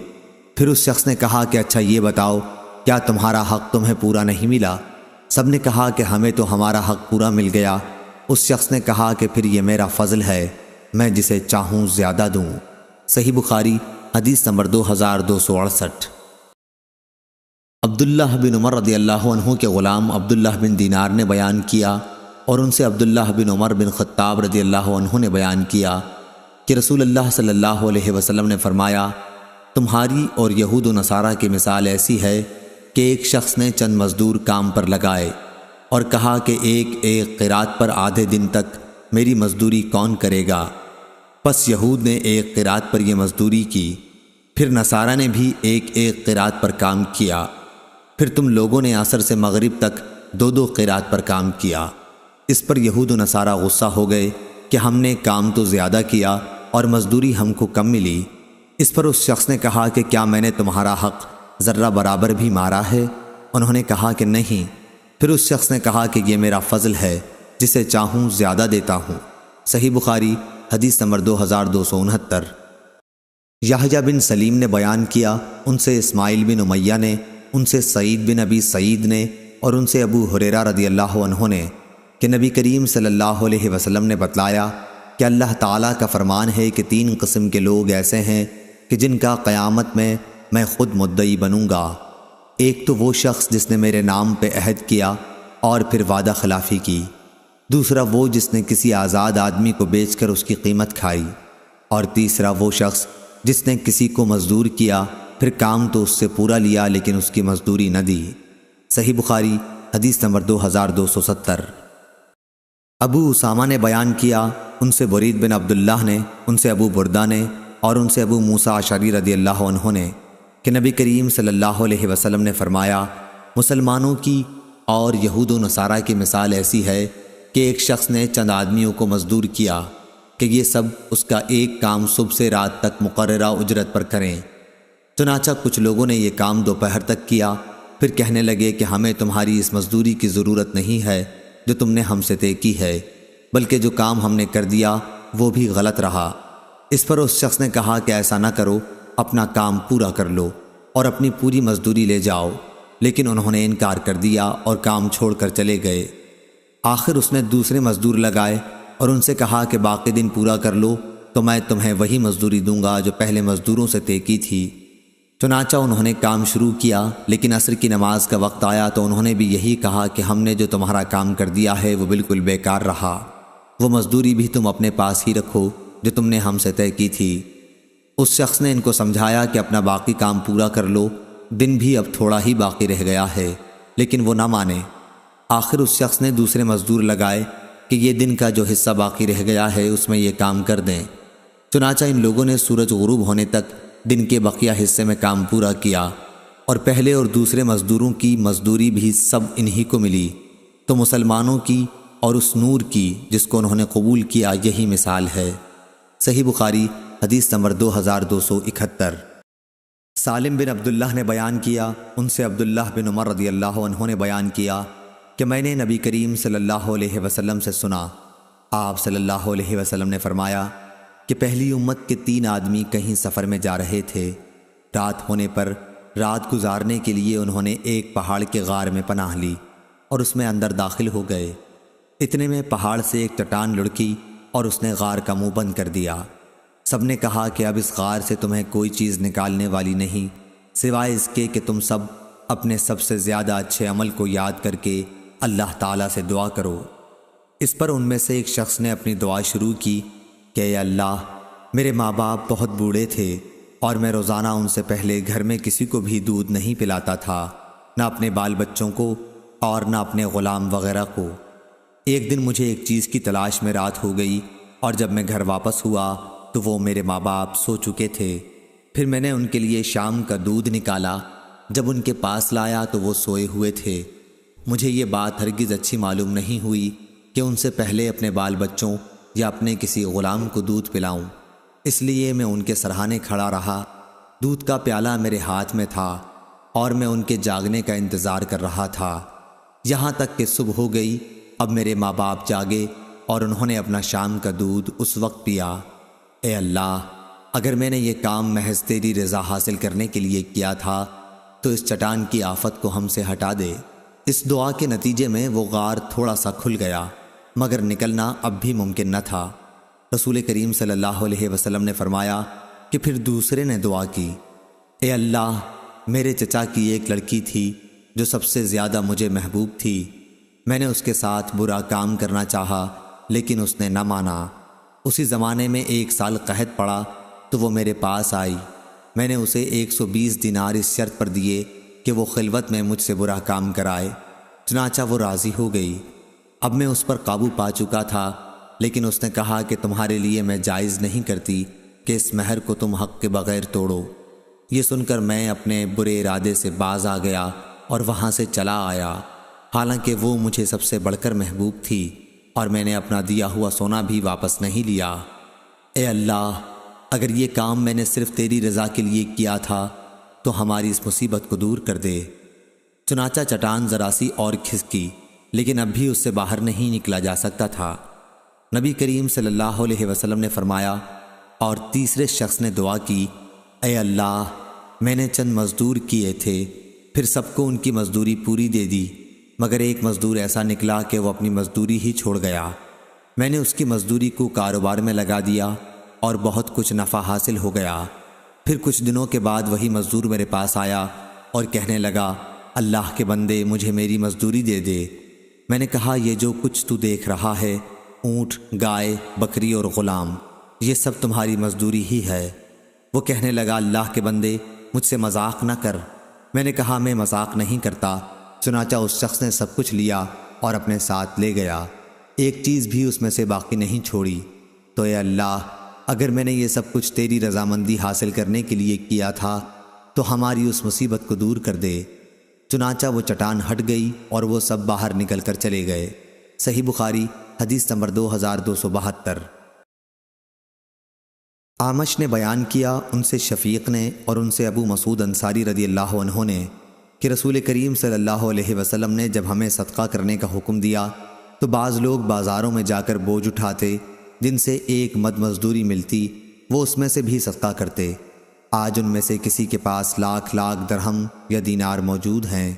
پھر اس شخص نے کہا کہ اچھا یہ بتاؤ، کیا تمہارا حق تمہیں پورا نہیں ملا؟ سب نے کہا کہ ہمیں تو ہمارا حق پورا مل گیا۔ اس شخص نے کہا کہ پھر یہ میرا فضل ہے، میں جسے چاہوں زیادہ دوں۔ صحیح بخاری حدیث نمبر 2268۔ عبداللہ بن عمر رضی اللہ عنہ کے غلام عبداللہ بن دینار نے بیان کیا، اور ان سے عبداللہ بن عمر بن خطاب رضی اللہ عنہ نے بیان کیا کہ رسول اللہ صلی اللہ علیہ وسلم نے فرمایا، تمہاری اور یہود و نصارہ کی مثال ایسی ہے کہ ایک شخص نے چند مزدور کام پر لگائے اور کہا کہ ایک ایک قرات پر آدھے دن تک میری مزدوری کون کرے گا؟ پس یہود نے ایک قرات پر یہ مزدوری کی، پھر نصارہ نے بھی ایک ایک قرات پر کام کیا، پھر تم لوگوں نے عصر سے مغرب تک 2 قرات پر کام کیا۔ اس پر یہود و نصارہ غصہ ہو گئے کہ ہم نے کام تو زیادہ کیا اور مزدوری ہم کو کم ملی۔ اس پر اس شخص نے کہا کہ کیا میں نے تمہارا حق ذرہ برابر بھی مارا ہے؟ انہوں نے کہا کہ نہیں۔ پھر اس شخص نے کہا کہ یہ میرا فضل ہے، جسے چاہوں زیادہ دیتا ہوں۔ صحیح بخاری حدیث نمبر 2269۔ یحییٰ بن سلیم نے بیان کیا، ان سے اسماعیل بن امیہ نے، ان سے سعید بن ابی سعید نے، اور ان سے ابو ہریرہ رضی اللہ عنہ نے کہ نبی کریم صلی اللہ علیہ وسلم نے بتلایا کہ اللہ تعالیٰ کا فرمان ہے کہ 3 قسم کے لوگ ایسے ہیں کہ جن کا قیامت میں خود مدعی بنوں گا۔ ایک تو وہ شخص جس نے میرے نام پہ عہد کیا اور پھر وعدہ خلافی کی، دوسرا وہ جس نے کسی آزاد آدمی کو بیچ کر اس کی قیمت کھائی، اور تیسرا وہ شخص جس نے کسی کو مزدور کیا، پھر کام تو اس سے پورا لیا لیکن اس کی مزدوری نہ دی۔ صحیح بخاری حدیث نمبر 2270۔ ابو اسامہ نے بیان کیا، ان سے برید بن عبداللہ نے، ان سے ابو بردہ نے، اور ان سے ابو موسیٰ اشعری رضی اللہ عنہ نے کہ نبی کریم صلی اللہ علیہ وسلم نے فرمایا، مسلمانوں کی اور یہود و نصارہ کی مثال ایسی ہے کہ ایک شخص نے چند آدمیوں کو مزدور کیا کہ یہ سب اس کا ایک کام صبح سے رات تک مقررہ اجرت پر کریں۔ چنانچہ کچھ لوگوں نے یہ کام دوپہر تک کیا، پھر کہنے لگے کہ ہمیں تمہاری اس مزدوری کی ضرورت نہیں ہے جو تم نے ہم سے طے کی ہے، بلکہ جو کام ہم نے کر دیا وہ بھی غلط رہا۔ اس پر اس شخص نے کہا کہ ایسا نہ کرو، اپنا کام پورا کر لو اور اپنی پوری مزدوری لے جاؤ، لیکن انہوں نے انکار کر دیا اور کام چھوڑ کر چلے گئے۔ آخر اس نے دوسرے مزدور لگائے اور ان سے کہا کہ باقی دن پورا کر لو تو میں تمہیں وہی مزدوری دوں گا جو پہلے مزدوروں سے طے کی تھی۔ چنانچہ انہوں نے کام شروع کیا، لیکن عصر کی نماز کا وقت آیا تو انہوں نے بھی یہی کہا کہ ہم نے جو تمہارا کام کر دیا ہے وہ بالکل بیکار رہا، وہ مزدوری بھی تم اپنے پاس ہی رکھو جو تم نے ہم سے طے کی تھی۔ اس شخص نے ان کو سمجھایا کہ اپنا باقی کام پورا کر لو، دن بھی اب تھوڑا ہی باقی رہ گیا ہے، لیکن وہ نہ مانے۔ آخر اس شخص نے دوسرے مزدور لگائے کہ یہ دن کا جو حصہ باقی رہ گیا ہے اس میں یہ کام کر دیں۔ چنانچہ ان لوگوں نے سورج غروب ہونے تک دن کے بقیہ حصے میں کام پورا کیا، اور پہلے اور دوسرے مزدوروں کی مزدوری بھی سب انہی کو ملی۔ تو مسلمانوں کی اور اس نور کی جس کو انہوں نے قبول کیا یہی مثال ہے۔ صحیح بخاری حدیث نمبر 2271۔ سالم بن عبداللہ نے بیان کیا، ان سے عبداللہ بن عمر رضی اللہ عنہ نے بیان کیا کہ میں نے نبی کریم صلی اللہ علیہ وسلم سے سنا، آپ صلی اللہ علیہ وسلم نے فرمایا کہ پہلی امت کے 3 آدمی کہیں سفر میں جا رہے تھے۔ رات ہونے پر رات گزارنے کے لیے انہوں نے ایک پہاڑ کے غار میں پناہ لی اور اس میں اندر داخل ہو گئے۔ اتنے میں پہاڑ سے ایک چٹان لڑکی اور اس نے غار کا منہ بند کر دیا۔ سب نے کہا کہ اب اس غار سے تمہیں کوئی چیز نکالنے والی نہیں سوائے اس کے کہ تم سب اپنے سب سے زیادہ اچھے عمل کو یاد کر کے اللہ تعالیٰ سے دعا کرو۔ اس پر ان میں سے ایک شخص نے اپنی دعا شروع کی کہ اے اللہ، میرے ماں باپ بہت بوڑھے تھے اور میں روزانہ ان سے پہلے گھر میں کسی کو بھی دودھ نہیں پلاتا تھا، نہ اپنے بال بچوں کو اور نہ اپنے غلام وغیرہ کو۔ ایک دن مجھے ایک چیز کی تلاش میں رات ہو گئی اور جب میں گھر واپس ہوا تو وہ میرے ماں باپ سو چکے تھے۔ پھر میں نے ان کے لیے شام کا دودھ نکالا، جب ان کے پاس لایا تو وہ سوئے ہوئے تھے۔ مجھے یہ بات ہرگز اچھی معلوم نہیں ہوئی کہ ان سے پہلے اپنے بال بچوں یا اپنے کسی غلام کو دودھ پلاؤں، اس لیے میں ان کے سرہانے کھڑا رہا۔ دودھ کا پیالہ میرے ہاتھ میں تھا اور میں ان کے جاگنے کا انتظار کر رہا تھا، یہاں تک کہ صبح ہو گئی۔ اب میرے ماں باپ جاگے اور انہوں نے اپنا شام کا دودھ اس وقت پیا۔ اے اللہ، اگر میں نے یہ کام محض تیری رضا حاصل کرنے کے لیے کیا تھا تو اس چٹان کی آفت کو ہم سے ہٹا دے۔ اس دعا کے نتیجے میں وہ غار تھوڑا سا کھل گیا، مگر نکلنا اب بھی ممکن نہ تھا۔ رسول کریم صلی اللہ علیہ وسلم نے فرمایا کہ پھر دوسرے نے دعا کی، اے اللہ، میرے چچا کی ایک لڑکی تھی جو سب سے زیادہ مجھے محبوب تھی۔ میں نے اس کے ساتھ برا کام کرنا چاہا لیکن اس نے نہ مانا۔ اسی زمانے میں 1 سال قحط پڑا تو وہ میرے پاس آئی۔ میں نے اسے 120 دینار اس شرط پر دیے کہ وہ خلوت میں مجھ سے برا کام کرائے، چنانچہ وہ راضی ہو گئی۔ اب میں اس پر قابو پا چکا تھا، لیکن اس نے کہا کہ تمہارے لیے میں جائز نہیں کرتی کہ اس مہر کو تم حق کے بغیر توڑو۔ یہ سن کر میں اپنے برے ارادے سے باز آ گیا اور وہاں سے چلا آیا، حالانکہ وہ مجھے سب سے بڑھ کر محبوب تھی، اور میں نے اپنا دیا ہوا سونا بھی واپس نہیں لیا۔ اے اللہ، اگر یہ کام میں نے صرف تیری رضا کے لیے کیا تھا تو ہماری اس مصیبت کو دور کر دے۔ چنانچہ چٹان ذرا سی اور کھسکی، لیکن اب بھی اس سے باہر نہیں نکلا جا سکتا تھا۔ نبی کریم صلی اللہ علیہ وسلم نے فرمایا، اور تیسرے شخص نے دعا کی، اے اللہ، میں نے چند مزدور کیے تھے، پھر سب کو ان کی مزدوری پوری دے دی، مگر ایک مزدور ایسا نکلا کہ وہ اپنی مزدوری ہی چھوڑ گیا۔ میں نے اس کی مزدوری کو کاروبار میں لگا دیا اور بہت کچھ نفع حاصل ہو گیا۔ پھر کچھ دنوں کے بعد وہی مزدور میرے پاس آیا اور کہنے لگا، اللہ کے بندے، مجھے میری مزدوری دے دے۔ میں نے کہا، یہ جو کچھ تو دیکھ رہا ہے، اونٹ، گائے، بکری اور غلام، یہ سب تمہاری مزدوری ہی ہے۔ وہ کہنے لگا، اللہ کے بندے، مجھ سے مذاق نہ کر۔ میں نے کہا، میں مذاق نہیں کرتا۔ چنانچہ اس شخص نے سب کچھ لیا اور اپنے ساتھ لے گیا، ایک چیز بھی اس میں سے باقی نہیں چھوڑی۔ تو اے اللہ، اگر میں نے یہ سب کچھ تیری رضامندی حاصل کرنے کے لیے کیا تھا تو ہماری اس مصیبت کو دور کر دے۔ چنانچہ وہ چٹان ہٹ گئی اور وہ سب باہر نکل کر چلے گئے۔ صحیح بخاری حدیث نمبر 2272۔ اعمش نے بیان کیا، ان سے شفیق نے اور ان سے ابو مسعود انصاری رضی اللہ عنہ نے، کہ رسول کریم صلی اللہ علیہ وسلم نے جب ہمیں صدقہ کرنے کا حکم دیا تو بعض لوگ بازاروں میں جا کر بوجھ اٹھاتے، جن سے ایک مد مزدوری ملتی، وہ اس میں سے بھی صدقہ کرتے۔ آج ان میں سے کسی کے پاس لاکھ درہم یا دینار موجود ہیں۔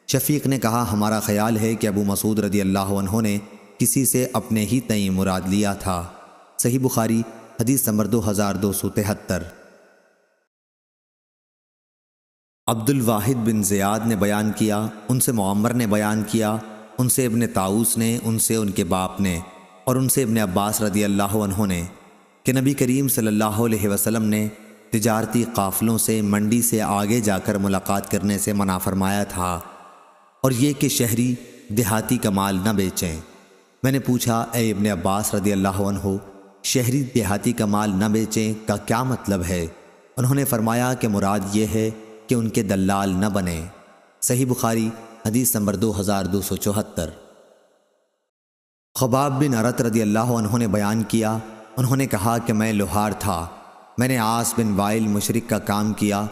شفیق نے کہا، ہمارا خیال ہے کہ ابو مسعود رضی اللہ عنہ نے کسی سے اپنے ہی تئیں مراد لیا تھا۔ صحیح بخاری حدیث نمبر 2273۔ عبد الواحد بن زیاد نے بیان کیا، ان سے معمر نے بیان کیا، ان سے ابن طاؤس نے، ان سے ان کے باپ نے، اور ان سے ابن عباس رضی اللہ عنہ نے، کہ نبی کریم صلی اللہ علیہ وسلم نے تجارتی قافلوں سے منڈی سے آگے جا کر ملاقات کرنے سے منع فرمایا تھا، اور یہ کہ شہری دیہاتی کا مال نہ بیچیں۔ میں نے پوچھا، اے ابن عباس رضی اللہ عنہ، شہری دیہاتی کا مال نہ بیچیں کا کیا مطلب ہے؟ انہوں نے فرمایا کہ مراد یہ ہے کہ ان کے دلال نہ بنے۔ صحیح بخاری حدیث نمبر 2274۔ خباب بن ارت رضی اللہ عنہ نے بیان کیا، انہوں نے کہا کہ میں لوہار تھا، میں نے عاص بن وائل مشرک کا کام کیا۔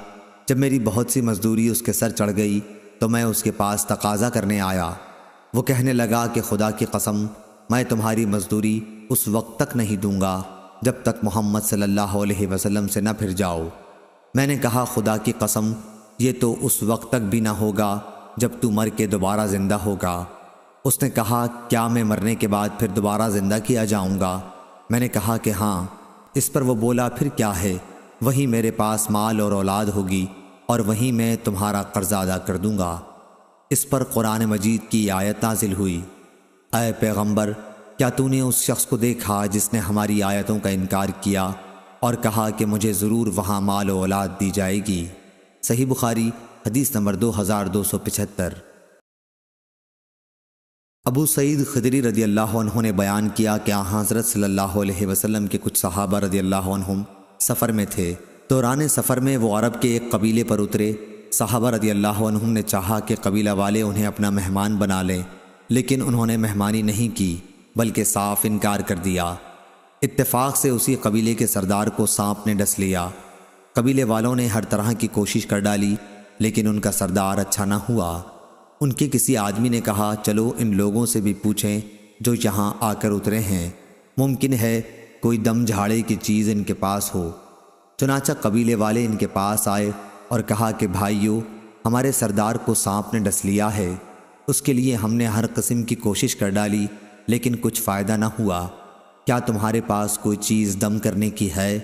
جب میری بہت سی مزدوری اس کے سر چڑھ گئی تو میں اس کے پاس تقاضا کرنے آیا۔ وہ کہنے لگا کہ خدا کی قسم، میں تمہاری مزدوری اس وقت تک نہیں دوں گا جب تک محمد صلی اللہ علیہ وسلم سے نہ پھر جاؤ۔ میں نے کہا، خدا کی قسم، یہ تو اس وقت تک بھی نہ ہوگا جب تو مر کے دوبارہ زندہ ہوگا۔ اس نے کہا، کیا میں مرنے کے بعد پھر دوبارہ زندہ کیا جاؤں گا؟ میں نے کہا کہ ہاں۔ اس پر وہ بولا پھر کیا ہے، وہیں میرے پاس مال اور اولاد ہوگی اور وہیں میں تمہارا قرضہ ادا کر دوں گا۔ اس پر قرآن مجید کی آیت نازل ہوئی، اے پیغمبر، کیا تو نے اس شخص کو دیکھا جس نے ہماری آیتوں کا انکار کیا اور کہا کہ مجھے ضرور وہاں مال و اولاد دی جائے گی؟ صحیح بخاری حدیث نمبر 2275۔ ابو سعید خدری رضی اللہ عنہ نے بیان کیا کہ حضرت صلی اللہ علیہ وسلم کے کچھ صحابہ رضی اللہ عنہم سفر میں تھے۔ دوران سفر میں وہ عرب کے ایک قبیلے پر اترے۔ صحابہ رضی اللہ عنہم نے چاہا کہ قبیلہ والے انہیں اپنا مہمان بنا لیں، لیکن انہوں نے مہمانی نہیں کی بلکہ صاف انکار کر دیا۔ اتفاق سے اسی قبیلے کے سردار کو سانپ نے ڈس لیا۔ قبیلے والوں نے ہر طرح کی کوشش کر ڈالی لیکن ان کا سردار اچھا نہ ہوا۔ ان کے کسی آدمی نے کہا چلو ان لوگوں سے بھی پوچھیں جو یہاں آ کر اترے ہیں، ممکن ہے کوئی دم جھاڑے کی چیز ان کے پاس ہو۔ چنانچہ قبیلے والے ان کے پاس آئے اور کہا کہ بھائیو، ہمارے سردار کو سانپ نے ڈس لیا ہے، اس کے لیے ہم نے ہر قسم کی کوشش کر ڈالی لیکن کچھ فائدہ نہ ہوا، کیا تمہارے پاس کوئی چیز دم کرنے کی ہے؟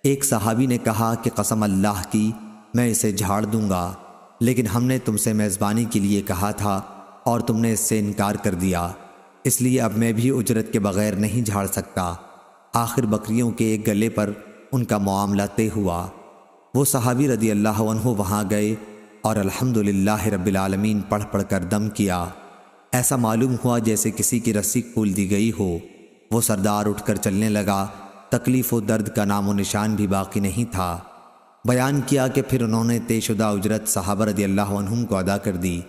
ایک صحابی نے کہا کہ قسم اللہ کی میں اسے جھاڑ دوں گا، لیکن ہم نے تم سے میزبانی کے لیے کہا تھا اور تم نے اس سے انکار کر دیا، اس لیے اب میں بھی اجرت کے بغیر نہیں جھاڑ سکتا۔ آخر بکریوں کے ایک گلے پر ان کا معاملہ طے ہوا۔ وہ صحابی رضی اللہ عنہ وہاں گئے اور الحمدللہ رب العالمین پڑھ پڑھ کر دم کیا۔ ایسا معلوم ہوا جیسے کسی کی رسی کھول دی گئی ہو۔ وہ سردار اٹھ کر چلنے لگا، تکلیف و درد کا نام و نشان بھی باقی نہیں تھا۔ بیان کیا کہ پھر انہوں نے طے شدہ اجرت صحابہ رضی اللہ عنہم کو ادا کر دی۔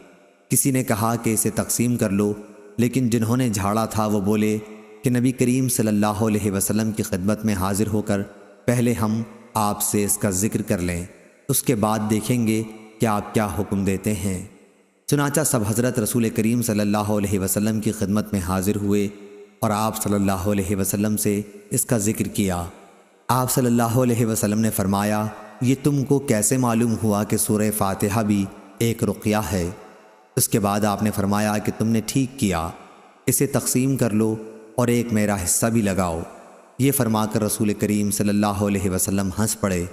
کسی نے کہا کہ اسے تقسیم کر لو، لیکن جنہوں نے جھاڑا تھا وہ بولے کہ نبی کریم صلی اللہ علیہ وسلم کی خدمت میں حاضر ہو کر پہلے ہم آپ سے اس کا ذکر کر لیں، اس کے بعد دیکھیں گے کہ آپ کیا حکم دیتے ہیں۔ چنانچہ سب حضرت رسول کریم صلی اللہ علیہ وسلم کی خدمت میں حاضر ہوئے اور آپ صلی اللہ علیہ وسلم سے اس کا ذکر کیا۔ آپ صلی اللہ علیہ وسلم نے فرمایا، یہ تم کو کیسے معلوم ہوا کہ سورہ فاتحہ بھی ایک رقیہ ہے؟ اس کے بعد آپ نے فرمایا کہ تم نے ٹھیک کیا، اسے تقسیم کر لو اور ایک میرا حصہ بھی لگاؤ۔ یہ فرما کر رسول کریم صلی اللہ علیہ وسلم ہنس پڑے۔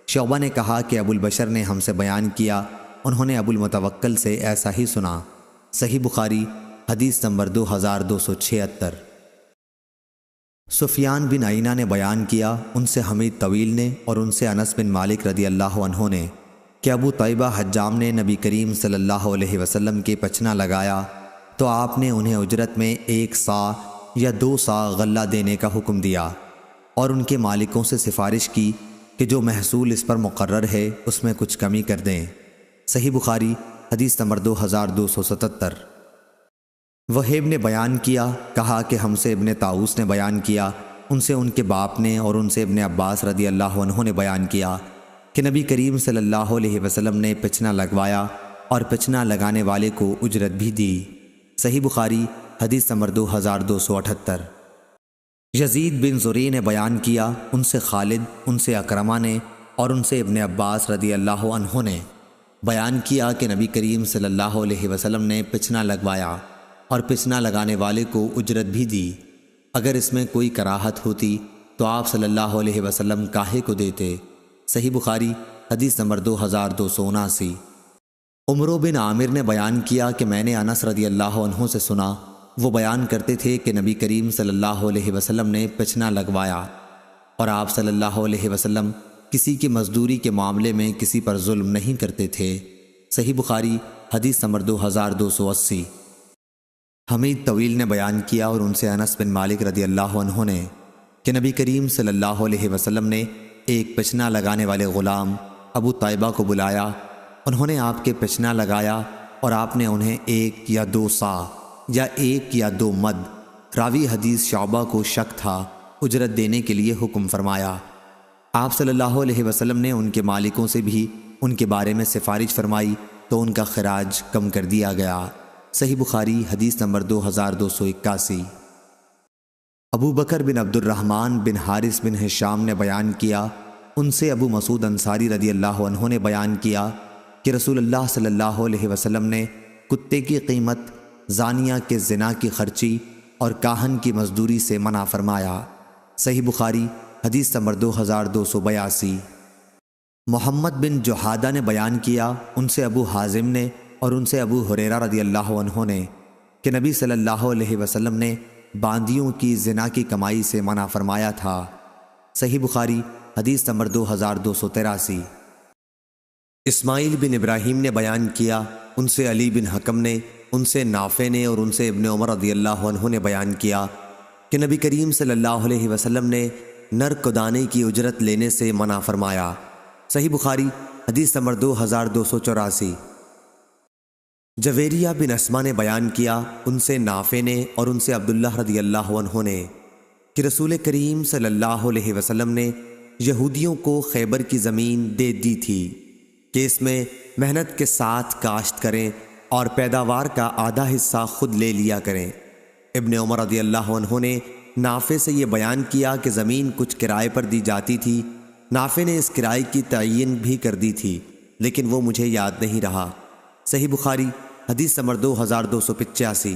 شعبہ نے کہا کہ ابو البشر نے ہم سے بیان کیا، انہوں نے ابو المتوکل سے ایسا ہی سنا۔ صحیح بخاری حدیث نمبر 2276۔ سفیان بن عینہ نے بیان کیا، ان سے حمید طویل نے اور ان سے انس بن مالک رضی اللہ عنہ نے کہ ابو طیبہ حجام نے نبی کریم صلی اللہ علیہ وسلم کے پچنا لگایا تو آپ نے انہیں اجرت میں 1 صاع یا 2 صاع غلہ دینے کا حکم دیا اور ان کے مالکوں سے سفارش کی کہ جو محصول اس پر مقرر ہے اس میں کچھ کمی کر دیں۔ صحیح بخاری حدیث نمبر 2277۔ وہیب نے بیان کیا، کہا کہ ہم سے ابن طاؤس نے بیان کیا، ان سے ان کے باپ نے اور ان سے ابن عباس رضی اللہ عنہ نے بیان کیا کہ نبی کریم صلی اللہ علیہ وسلم نے پچنا لگوایا اور پچنا لگانے والے کو اجرت بھی دی۔ صحیح بخاری حدیث نمبر 2278۔ یزید بن زری نے بیان کیا، ان سے خالد، ان سے اکرمہ نے اور ان سے ابن عباس رضی اللہ عنہ نے بیان کیا کہ نبی کریم صلی اللہ علیہ وسلم نے پچنا لگوایا اور پچنا لگانے والے کو اجرت بھی دی۔ اگر اس میں کوئی کراہت ہوتی تو آپ صلی اللہ علیہ وسلم کاہے کو دیتے؟ صحیح بخاری حدیث نمبر 2279۔ عمرو بن عامر نے بیان کیا کہ میں نے انس رضی اللہ عنہ سے سنا، وہ بیان کرتے تھے کہ نبی کریم صلی اللہ علیہ وسلم نے پچنا لگوایا اور آپ صلی اللہ علیہ وسلم کسی کی مزدوری کے معاملے میں کسی پر ظلم نہیں کرتے تھے۔ صحیح بخاری حدیث نمبر 2280۔ حمید طویل نے بیان کیا اور ان سے انس بن مالک رضی اللہ عنہ نے کہ نبی کریم صلی اللہ علیہ وسلم نے ایک پچنا لگانے والے غلام ابو طیبہ کو بلایا، انہوں نے آپ کے پچنا لگایا اور آپ نے انہیں 1 یا 2 صاع یا 1 یا 2 مد، راوی حدیث شعبہ کو شک تھا، اجرت دینے کے لیے حکم فرمایا۔ آپ صلی اللہ علیہ وسلم نے ان کے مالکوں سے بھی ان کے بارے میں سفارش فرمائی تو ان کا خراج کم کر دیا گیا۔ صحیح بخاری حدیث نمبر 2281۔ ابو بکر بن عبد الرحمن بن حارث بن ہشام نے بیان کیا، ان سے ابو مسعود انصاری رضی اللہ عنہ نے بیان کیا کہ رسول اللہ صلی اللہ علیہ وسلم نے کتے کی قیمت، زانیہ کے زنا کی خرچی اور کاہن کی مزدوری سے منع فرمایا۔ صحیح بخاری حدیث نمبر 2282۔ محمد بن جحادہ نے بیان کیا، ان سے ابو حازم نے اور ان سے ابو ہریرہ رضی اللہ عنہ نے کہ نبی صلی اللہ علیہ وسلم نے باندیوں کی زنا کی کمائی سے منع فرمایا تھا۔ صحیح بخاری حدیث نمبر 2283۔ اسماعیل بن ابراہیم نے بیان کیا، ان سے علی بن حکم نے، ان سے نافع نے اور ان سے ابن عمر رضی اللہ عنہ نے بیان کیا کہ نبی کریم صلی اللہ علیہ وسلم نے نر کدانے کی اجرت لینے سے منع فرمایا۔ صحیح بخاری حدیث نمبر 2284۔ جویریہ بن اسما نے بیان کیا، ان سے نافع نے اور ان سے عبداللہ رضی اللہ عنہ نے کہ رسول کریم صلی اللہ علیہ وسلم نے یہودیوں کو خیبر کی زمین دے دی تھی کہ اس میں محنت کے ساتھ کاشت کریں اور پیداوار کا آدھا حصہ خود لے لیا کریں۔ ابن عمر رضی اللہ عنہ نے نافع سے یہ بیان کیا کہ زمین کچھ کرائے پر دی جاتی تھی، نافع نے اس کرائے کی تعین بھی کر دی تھی لیکن وہ مجھے یاد نہیں رہا۔ صحیح بخاری حدیث نمبر 2285۔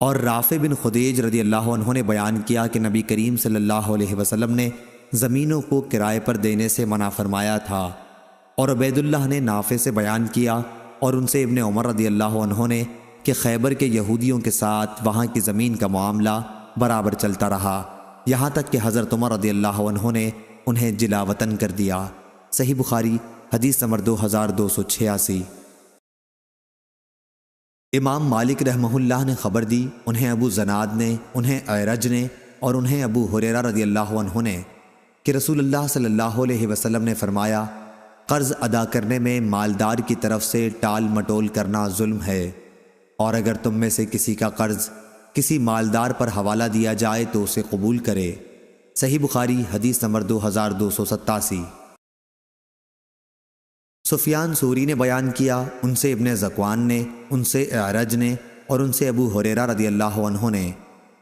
اور رافع بن خدیج رضی اللہ عنہ نے بیان کیا کہ نبی کریم صلی اللہ علیہ وسلم نے زمینوں کو کرائے پر دینے سے منع فرمایا تھا۔ اور عبید اللہ نے نافع سے بیان کیا اور ان سے ابن عمر رضی اللہ عنہ نے کہ خیبر کے یہودیوں کے ساتھ وہاں کی زمین کا معاملہ برابر چلتا رہا یہاں تک کہ حضرت عمر رضی اللہ عنہ نے انہیں جلا وطن کر دیا۔ صحیح بخاری حدیث نمبر 2286۔ امام مالک رحمہ اللہ نے خبر دی، انہیں ابو زناد نے، انہیں اعرج نے اور انہیں ابو ہریرہ رضی اللہ عنہ نے کہ رسول اللہ صلی اللہ علیہ وسلم نے فرمایا، قرض ادا کرنے میں مالدار کی طرف سے ٹال مٹول کرنا ظلم ہے، اور اگر تم میں سے کسی کا قرض کسی مالدار پر حوالہ دیا جائے تو اسے قبول کرے۔ صحیح بخاری حدیث نمبر 2287۔ سفیان ثوری نے بیان کیا، ان سے ابن ذکوان نے، ان سے اعرج نے اور ان سے ابو ہریرہ رضی اللہ عنہ نے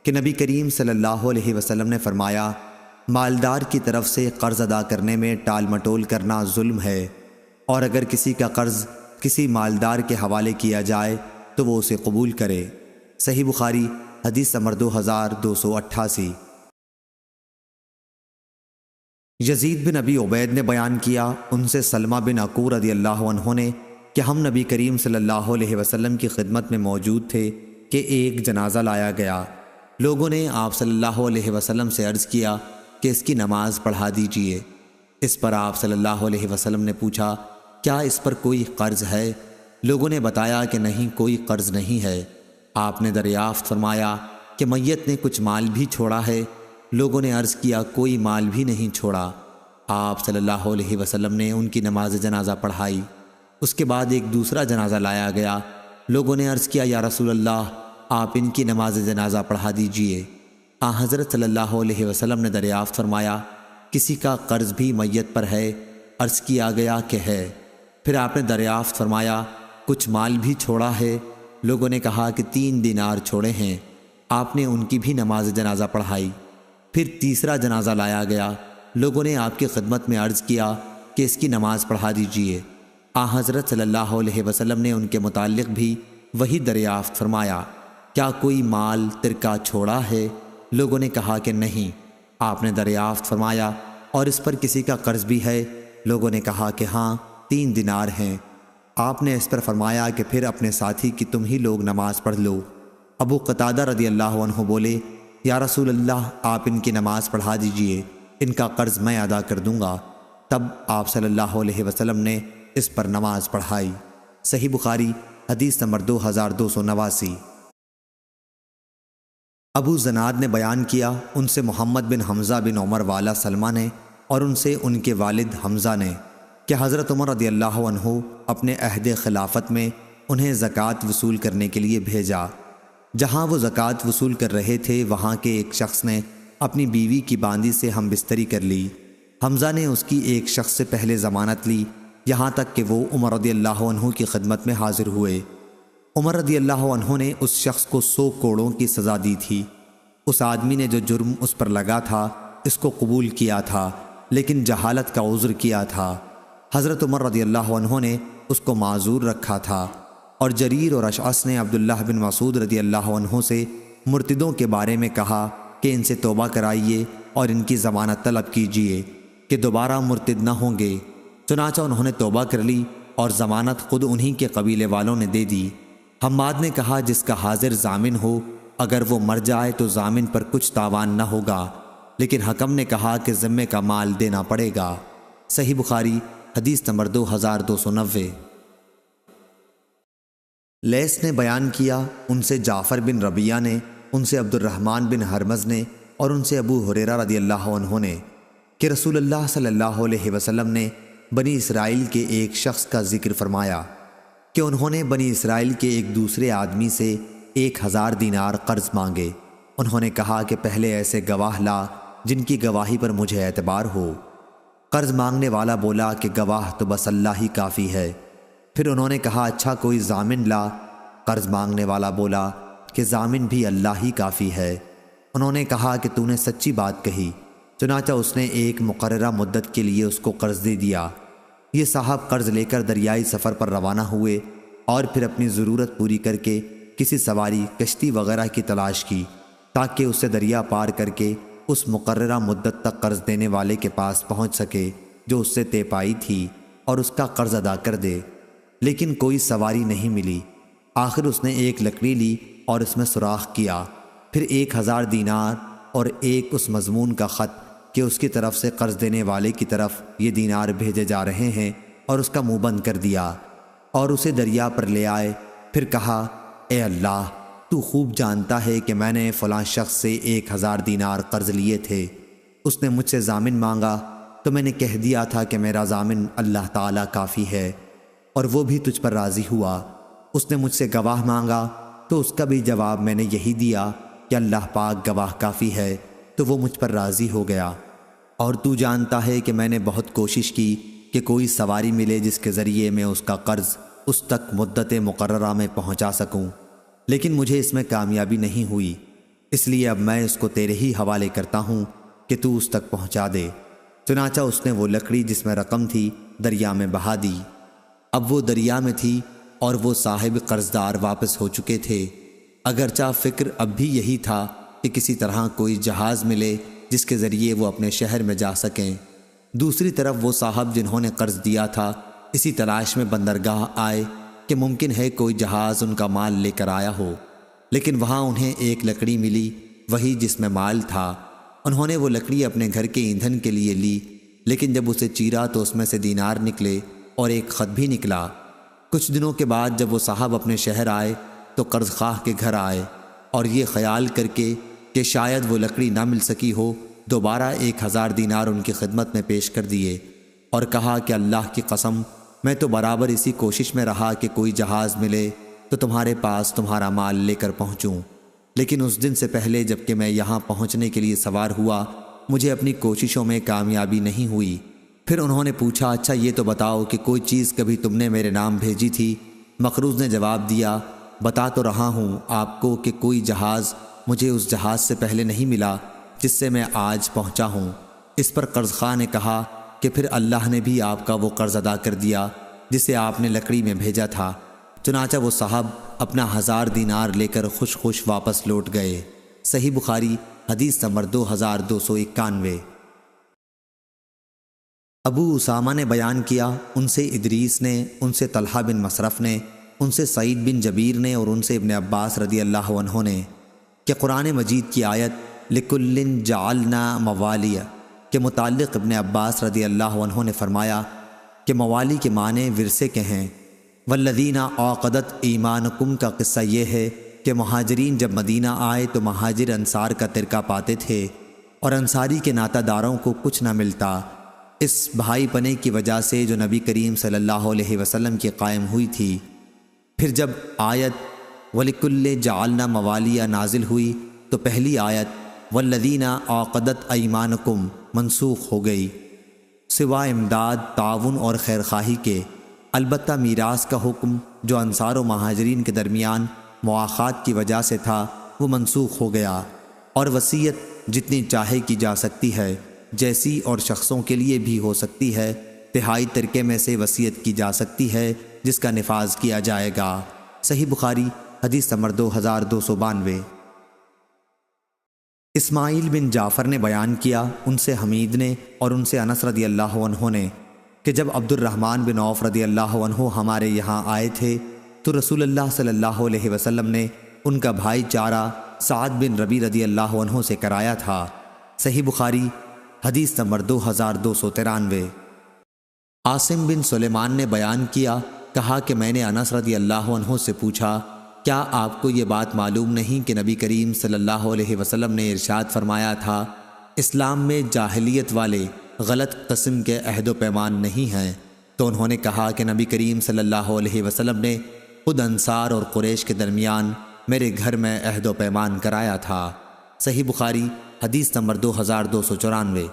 کہ نبی کریم صلی اللہ علیہ وسلم نے فرمایا، مالدار کی طرف سے قرض ادا کرنے میں ٹال مٹول کرنا ظلم ہے، اور اگر کسی کا قرض کسی مالدار کے حوالے کیا جائے تو وہ اسے قبول کرے۔ صحیح بخاری حدیث نمبر 2288۔ یزید بن ابی عبید نے بیان کیا، ان سے سلمہ بن عقور رضی اللہ عنہ نے کہ ہم نبی کریم صلی اللہ علیہ وسلم کی خدمت میں موجود تھے کہ ایک جنازہ لایا گیا۔ لوگوں نے آپ صلی اللہ علیہ وسلم سے عرض کیا کہ اس کی نماز پڑھا دیجئے۔ اس پر آپ صلی اللہ علیہ وسلم نے پوچھا، کیا اس پر کوئی قرض ہے؟ لوگوں نے بتایا کہ نہیں، کوئی قرض نہیں ہے۔ آپ نے دریافت فرمایا کہ میت نے کچھ مال بھی چھوڑا ہے؟ لوگوں نے عرض کیا، کوئی مال بھی نہیں چھوڑا۔ آپ صلی اللہ علیہ وسلم نے ان کی نماز جنازہ پڑھائی۔ اس کے بعد ایک دوسرا جنازہ لایا گیا۔ لوگوں نے عرض کیا، یا رسول اللہ، آپ ان کی نماز جنازہ پڑھا دیجئے۔ حضرت صلی اللہ علیہ وسلم نے دریافت فرمایا، کسی کا قرض بھی میت پر ہے؟ عرض کیا گیا کہ ہے۔ پھر آپ نے دریافت فرمایا، کچھ مال بھی چھوڑا ہے؟ لوگوں نے کہا کہ 3 دینار چھوڑے ہیں۔ آپ نے ان کی بھی نماز جنازہ پڑھائی۔ پھر تیسرا جنازہ لایا گیا۔ لوگوں نے آپ کی خدمت میں عرض کیا کہ اس کی نماز پڑھا دیجئے۔ حضرت صلی اللہ علیہ وسلم نے ان کے متعلق بھی وہی دریافت فرمایا، کیا کوئی مال ترکہ چھوڑا ہے؟ لوگوں نے کہا کہ نہیں۔ آپ نے دریافت فرمایا، اور اس پر کسی کا قرض بھی ہے؟ لوگوں نے کہا کہ ہاں، 3 دینار ہیں۔ آپ نے اس پر فرمایا کہ پھر اپنے ساتھی کی تم ہی لوگ نماز پڑھ لو۔ ابو قتادہ رضی اللہ عنہ بولے، یا رسول اللہ، آپ ان کی نماز پڑھا دیجئے، ان کا قرض میں ادا کر دوں گا۔ تب آپ صلی اللہ علیہ وسلم نے اس پر نماز پڑھائی۔ صحیح بخاری حدیث نمبر 2289۔ ابو زناد نے بیان کیا، ان سے محمد بن حمزہ بن عمر والا سلمہ نے اور ان سے ان کے والد حمزہ نے کہ حضرت عمر رضی اللہ عنہ اپنے عہد خلافت میں انہیں زکوٰۃ وصول کرنے کے لیے بھیجا۔ جہاں وہ زکوٰۃ وصول کر رہے تھے وہاں کے ایک شخص نے اپنی بیوی کی باندی سے ہم بستری کر لی۔ حمزہ نے اس کی ایک شخص سے پہلے ضمانت لی، یہاں تک کہ وہ عمر رضی اللہ عنہ کی خدمت میں حاضر ہوئے۔ عمر رضی اللہ عنہ نے اس شخص کو 100 کوڑوں کی سزا دی تھی۔ اس آدمی نے جو جرم اس پر لگا تھا اس کو قبول کیا تھا، لیکن جہالت کا عذر کیا تھا۔ حضرت عمر رضی اللہ عنہ نے اس کو معذور رکھا تھا، اور جریر اور اشعث نے عبداللہ بن مسعود رضی اللہ عنہ سے مرتدوں کے بارے میں کہا کہ ان سے توبہ کرائیے اور ان کی ضمانت طلب کیجیے کہ دوبارہ مرتد نہ ہوں گے۔ چنانچہ انہوں نے توبہ کر لی اور ضمانت خود انہی کے قبیلے والوں نے دے دی۔ حماد نے کہا جس کا حاضر ضامن ہو اگر وہ مر جائے تو ضامن پر کچھ تاوان نہ ہوگا، لیکن حکم نے کہا کہ ذمے کا مال دینا پڑے گا۔ صحیح بخاری حدیث نمبر 2290۔ لیث نے بیان کیا ان سے جعفر بن ربیعہ نے، ان سے عبد الرحمن بن ہرمز نے اور ان سے ابو ہریرہ رضی اللہ عنہ نے کہ رسول اللہ صلی اللہ علیہ وسلم نے بنی اسرائیل کے ایک شخص کا ذکر فرمایا کہ انہوں نے بنی اسرائیل کے ایک دوسرے آدمی سے 1000 دینار قرض مانگے۔ انہوں نے کہا کہ پہلے ایسے گواہ لا جن کی گواہی پر مجھے اعتبار ہو۔ قرض مانگنے والا بولا کہ گواہ تو بس اللہ ہی کافی ہے۔ پھر انہوں نے کہا اچھا کوئی ضامن لا۔ قرض مانگنے والا بولا کہ ضامن بھی اللہ ہی کافی ہے۔ انہوں نے کہا کہ تو نے سچی بات کہی۔ چنانچہ اس نے ایک مقررہ مدت کے لیے اس کو قرض دے دیا۔ یہ صاحب قرض لے کر دریائی سفر پر روانہ ہوئے اور پھر اپنی ضرورت پوری کر کے کسی سواری کشتی وغیرہ کی تلاش کی تاکہ اسے دریا پار کر کے اس مقررہ مدت تک قرض دینے والے کے پاس پہنچ سکے جو اس سے طے پائی تھی اور اس کا قرض ادا کر دے، لیکن کوئی سواری نہیں ملی۔ آخر اس نے ایک لکڑی لی اور اس میں سوراخ کیا، پھر 1000 دینار اور ایک اس مضمون کا خط کہ اس کی طرف سے قرض دینے والے کی طرف یہ دینار بھیجے جا رہے ہیں، اور اس کا منہ بند کر دیا اور اسے دریا پر لے آئے۔ پھر کہا اے اللہ، تو خوب جانتا ہے کہ میں نے فلاں شخص سے 1000 دینار قرض لیے تھے۔ اس نے مجھ سے ضامن مانگا تو میں نے کہہ دیا تھا کہ میرا ضامن اللہ تعالیٰ کافی ہے، اور وہ بھی تجھ پر راضی ہوا۔ اس نے مجھ سے گواہ مانگا تو اس کا بھی جواب میں نے یہی دیا کہ اللہ پاک گواہ کافی ہے، تو وہ مجھ پر راضی ہو گیا۔ اور تو جانتا ہے کہ میں نے بہت کوشش کی کہ کوئی سواری ملے جس کے ذریعے میں اس کا قرض اس تک مدت مقررہ میں پہنچا سکوں، لیکن مجھے اس میں کامیابی نہیں ہوئی، اس لیے اب میں اس کو تیرے ہی حوالے کرتا ہوں کہ تو اس تک پہنچا دے۔ چنانچہ اس نے وہ لکڑی جس میں رقم تھی دریا میں بہا دی۔ اب وہ دریا میں تھی اور وہ صاحب قرضدار واپس ہو چکے تھے، اگرچہ فکر اب بھی یہی تھا کہ کسی طرح کوئی جہاز ملے جس کے ذریعے وہ اپنے شہر میں جا سکیں۔ دوسری طرف وہ صاحب جنہوں نے قرض دیا تھا اسی تلاش میں بندرگاہ آئے کہ ممکن ہے کوئی جہاز ان کا مال لے کر آیا ہو، لیکن وہاں انہیں ایک لکڑی ملی وہی جس میں مال تھا۔ انہوں نے وہ لکڑی اپنے گھر کے ایندھن کے لیے لی، لیکن جب اسے چیرا تو اس میں سے دینار نکلے اور ایک خط بھی نکلا۔ کچھ دنوں کے بعد جب وہ صاحب اپنے شہر آئے تو قرض خواہ کے گھر آئے اور یہ خیال کر کے کہ شاید وہ لکڑی نہ مل سکی ہو، دوبارہ 1000 دینار ان کی خدمت میں پیش کر دیے اور کہا کہ اللہ کی قسم میں تو برابر اسی کوشش میں رہا کہ کوئی جہاز ملے تو تمہارے پاس تمہارا مال لے کر پہنچوں، لیکن اس دن سے پہلے جب کہ میں یہاں پہنچنے کے لیے سوار ہوا مجھے اپنی کوششوں میں کامیابی نہیں ہوئی۔ پھر انہوں نے پوچھا اچھا یہ تو بتاؤ کہ کوئی چیز کبھی تم نے میرے نام بھیجی تھی؟ مخروز نے جواب دیا بتا تو رہا ہوں آپ کو کہ کوئی جہاز مجھے اس جہاز سے پہلے نہیں ملا جس سے میں آج پہنچا ہوں۔ اس پر قرض خواہ نے کہا کہ پھر اللہ نے بھی آپ کا وہ قرض ادا کر دیا جسے آپ نے لکڑی میں بھیجا تھا۔ چنانچہ وہ صاحب اپنا 1000 دینار لے کر خوش خوش واپس لوٹ گئے۔ صحیح بخاری حدیث نمبر 2291۔ ابو اسامہ نے بیان کیا ان سے ادریس نے، ان سے طلحہ بن مصرف نے، ان سے سعید بن جبیر نے اور ان سے ابن عباس رضی اللہ عنہ نے کہ قرآن مجید کی آیت لِكُلٍّ جَعَلْنَا مَوَالِيَ کے متعلق ابن عباس رضی اللہ عنہ نے فرمایا کہ موالی کے معنی ورثے کے ہیں۔ وَالَّذِينَ عَقَدَتْ ایمانکم کا قصہ یہ ہے کہ مہاجرین جب مدینہ آئے تو مہاجر انصار کا ترکہ پاتے تھے اور انصاری کے ناطہ داروں کو کچھ نہ ملتا، اس بھائی پنے کی وجہ سے جو نبی کریم صلی اللہ علیہ وسلم کی قائم ہوئی تھی۔ پھر جب آیت وَلِكُلِّ جَعَلْنَا مَوَالِيَ نازل ہوئی تو پہلی آیت وَالَّذِينَ عَقَدَتْ ایمانکم منسوخ ہو گئی، سوا امداد، تعاون اور خیرخواہی کے۔ البتہ میراث کا حکم جو انصار و مہاجرین کے درمیان مواخات کی وجہ سے تھا وہ منسوخ ہو گیا، اور وصیت جتنی چاہے کی جا سکتی ہے، جیسی اور شخصوں کے لیے بھی ہو سکتی ہے، تہائی ترکے میں سے وصیت کی جا سکتی ہے جس کا نفاذ کیا جائے گا۔ صحیح بخاری حدیث نمبر 2292۔ اسماعیل بن جعفر نے بیان کیا ان سے حمید نے اور ان سے انس رضی اللہ عنہ نے کہ جب عبد الرحمن بن عوف رضی اللہ عنہ ہمارے یہاں آئے تھے تو رسول اللہ صلی اللہ علیہ وسلم نے ان کا بھائی چارہ سعد بن ربی رضی اللہ عنہ سے کرایا تھا۔ صحیح بخاری حدیث نمبر 2293۔ عاصم بن سلیمان نے بیان کیا، کہا کہ میں نے انس رضی اللہ عنہ سے پوچھا، کیا آپ کو یہ بات معلوم نہیں کہ نبی کریم صلی اللہ علیہ وسلم نے ارشاد فرمایا تھا اسلام میں جاہلیت والے غلط قسم کے عہد و پیمان نہیں ہیں؟ تو انہوں نے کہا کہ نبی کریم صلی اللہ علیہ وسلم نے خود انصار اور قریش کے درمیان میرے گھر میں عہد و پیمان کرایا تھا۔ صحیح بخاری حدیث نمبر 2294۔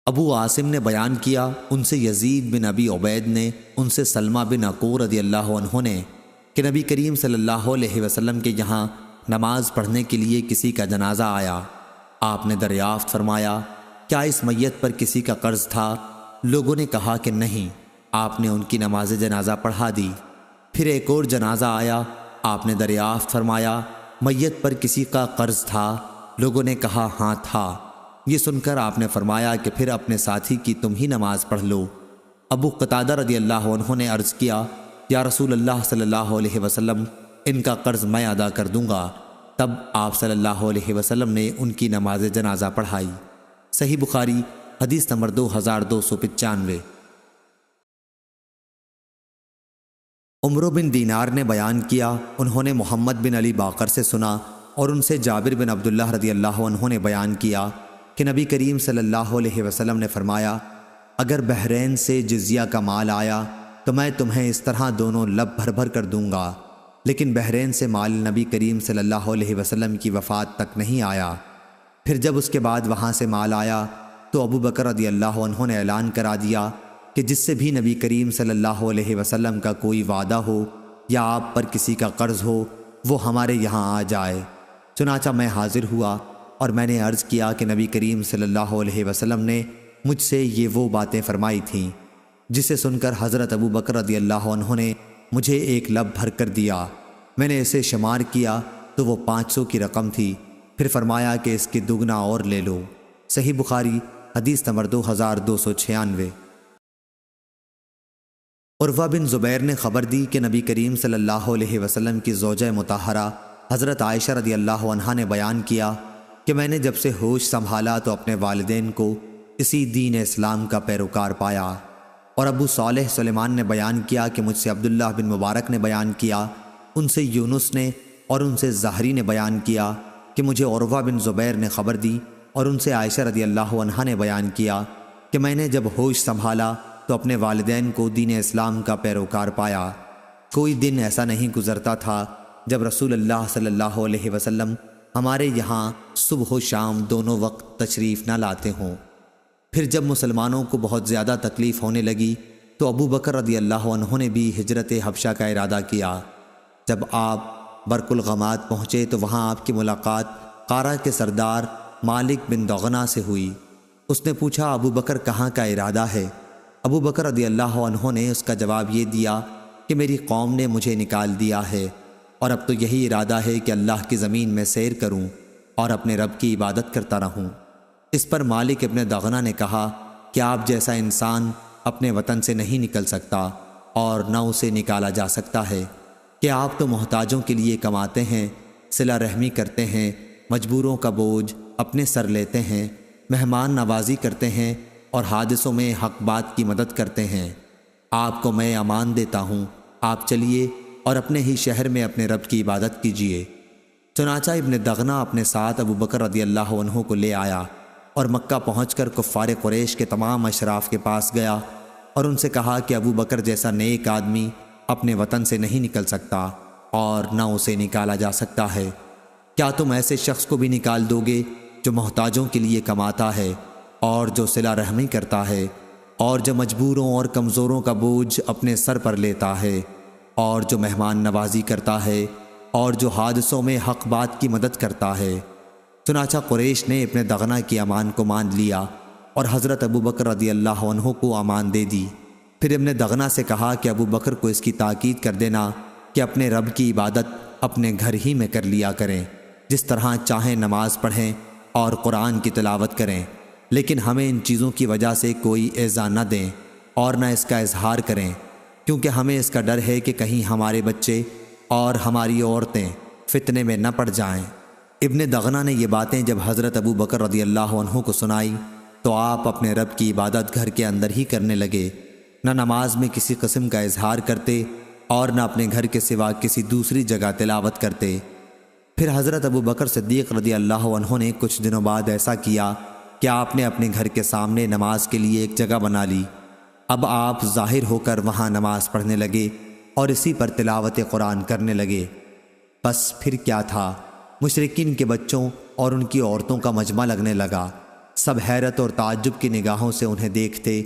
ابو عاصم نے بیان کیا ان سے یزید بن ابی عبید نے ان سے سلمہ بن عقور رضی اللہ عنہ نے کہ نبی کریم صلی اللہ علیہ وسلم کے یہاں نماز پڑھنے کے لیے کسی کا جنازہ آیا، آپ نے دریافت فرمایا کیا اس میت پر کسی کا قرض تھا؟ لوگوں نے کہا کہ نہیں، آپ نے ان کی نماز جنازہ پڑھا دی۔ پھر ایک اور جنازہ آیا، آپ نے دریافت فرمایا میت پر کسی کا قرض تھا؟ لوگوں نے کہا ہاں تھا۔ یہ سن کر آپ نے فرمایا کہ پھر اپنے ساتھی کی تم ہی نماز پڑھ لو۔ ابو قتادہ رضی اللہ عنہ نے عرض کیا یا رسول اللہ صلی اللہ علیہ وسلم، ان کا قرض میں ادا کر دوں گا۔ تب آپ صلی اللہ علیہ وسلم نے ان کی نماز جنازہ پڑھائی۔ صحیح بخاری حدیث نمبر 2295۔ عمرو بن دینار نے بیان کیا انہوں نے محمد بن علی باقر سے سنا اور ان سے جابر بن عبداللہ رضی اللہ عنہ نے بیان کیا کہ نبی کریم صلی اللہ علیہ وسلم نے فرمایا اگر بحرین سے جزیہ کا مال آیا تو میں تمہیں اس طرح دونوں لب بھر بھر کر دوں گا، لیکن بحرین سے مال نبی کریم صلی اللہ علیہ وسلم کی وفات تک نہیں آیا۔ پھر جب اس کے بعد وہاں سے مال آیا تو ابو بکر رضی اللہ عنہ نے اعلان کرا دیا کہ جس سے بھی نبی کریم صلی اللہ علیہ وسلم کا کوئی وعدہ ہو یا آپ پر کسی کا قرض ہو وہ ہمارے یہاں آ جائے۔ چنانچہ میں حاضر ہوا اور میں نے عرض کیا کہ نبی کریم صلی اللہ علیہ وسلم نے مجھ سے یہ وہ باتیں فرمائی تھیں، جسے سن کر حضرت ابو بکر رضی اللہ عنہ نے مجھے ایک لب بھر کر دیا۔ میں نے اسے شمار کیا تو وہ 500 کی رقم تھی۔ پھر فرمایا کہ اس کی دگنا اور لے لو۔ صحیح بخاری حدیث نمبر 2296۔ عروہ بن زبیر نے خبر دی کہ نبی کریم صلی اللہ علیہ وسلم کی زوجہ مطہرہ حضرت عائشہ رضی اللہ عنہا نے بیان کیا کہ میں نے جب سے ہوش سنبھالا تو اپنے والدین کو اسی دین اسلام کا پیروکار پایا۔ اور ابو صالح سلیمان نے بیان کیا کہ مجھ سے عبداللہ بن مبارک نے بیان کیا، ان سے یونس نے اور ان سے زہری نے بیان کیا کہ مجھے عروہ بن زبیر نے خبر دی اور ان سے عائشہ رضی اللہ عنہا نے بیان کیا کہ میں نے جب ہوش سنبھالا تو اپنے والدین کو دین اسلام کا پیروکار پایا۔ کوئی دن ایسا نہیں گزرتا تھا جب رسول اللہ صلی اللہ علیہ وسلم ہمارے یہاں صبح و شام دونوں وقت تشریف نہ لاتے ہوں۔ پھر جب مسلمانوں کو بہت زیادہ تکلیف ہونے لگی تو ابو بکر رضی اللہ عنہ نے بھی ہجرت حبشہ کا ارادہ کیا۔ جب آپ برق الغمات پہنچے تو وہاں آپ کی ملاقات قارہ کے سردار مالک بن دغنہ سے ہوئی۔ اس نے پوچھا ابو بکر کہاں کا ارادہ ہے؟ ابو بکر رضی اللہ عنہ نے اس کا جواب یہ دیا کہ میری قوم نے مجھے نکال دیا ہے اور اب تو یہی ارادہ ہے کہ اللہ کی زمین میں سیر کروں اور اپنے رب کی عبادت کرتا رہوں۔ اس پر مالک ابن دغنہ نے کہا کہ آپ جیسا انسان اپنے وطن سے نہیں نکل سکتا اور نہ اسے نکالا جا سکتا ہے کہ آپ تو محتاجوں کے لیے کماتے ہیں، صلہ رحمی کرتے ہیں، مجبوروں کا بوجھ اپنے سر لیتے ہیں، مہمان نوازی کرتے ہیں اور حادثوں میں حق بات کی مدد کرتے ہیں۔ آپ کو میں امان دیتا ہوں، آپ چلیے اور اپنے ہی شہر میں اپنے رب کی عبادت کیجیے۔ چنانچہ ابن دغنہ اپنے ساتھ ابو بکر رضی اللہ عنہ کو لے آیا اور مکہ پہنچ کر کفار قریش کے تمام اشراف کے پاس گیا اور ان سے کہا کہ ابو بکر جیسا نیک آدمی اپنے وطن سے نہیں نکل سکتا اور نہ اسے نکالا جا سکتا ہے۔ کیا تم ایسے شخص کو بھی نکال دو گے جو محتاجوں کے لیے کماتا ہے اور جو صلہ رحمی کرتا ہے اور جو مجبوروں اور کمزوروں کا بوجھ اپنے سر پر لیتا ہے اور جو مہمان نوازی کرتا ہے اور جو حادثوں میں حق بات کی مدد کرتا ہے؟ چنانچہ قریش نے ابن دغنہ کی امان کو مان لیا اور حضرت ابو بکر رضی اللہ عنہ کو امان دے دی۔ پھر ابن دغنہ سے کہا کہ ابو بکر کو اس کی تاکید کر دینا کہ اپنے رب کی عبادت اپنے گھر ہی میں کر لیا کریں جس طرح چاہیں نماز پڑھیں اور قرآن کی تلاوت کریں، لیکن ہمیں ان چیزوں کی وجہ سے کوئی ایذا نہ دیں اور نہ اس کا اظہار کریں، کیونکہ ہمیں اس کا ڈر ہے کہ کہیں ہمارے بچے اور ہماری عورتیں فتنے میں نہ پڑ جائیں۔ ابن دغنہ نے یہ باتیں جب حضرت ابو بکر رضی اللہ عنہ کو سنائی تو آپ اپنے رب کی عبادت گھر کے اندر ہی کرنے لگے، نہ نماز میں کسی قسم کا اظہار کرتے اور نہ اپنے گھر کے سوا کسی دوسری جگہ تلاوت کرتے۔ پھر حضرت ابو بکر صدیق رضی اللہ عنہ نے کچھ دنوں بعد ایسا کیا کہ آپ نے اپنے گھر کے سامنے نماز کے لیے ایک جگہ بنا لی۔ اب آپ ظاہر ہو کر وہاں نماز پڑھنے لگے اور اسی پر تلاوت قرآن کرنے لگے۔ بس پھر کیا تھا، مشرکین کے بچوں اور ان کی عورتوں کا مجمع لگنے لگا۔ سب حیرت اور تعجب کی نگاہوں سے انہیں دیکھتے۔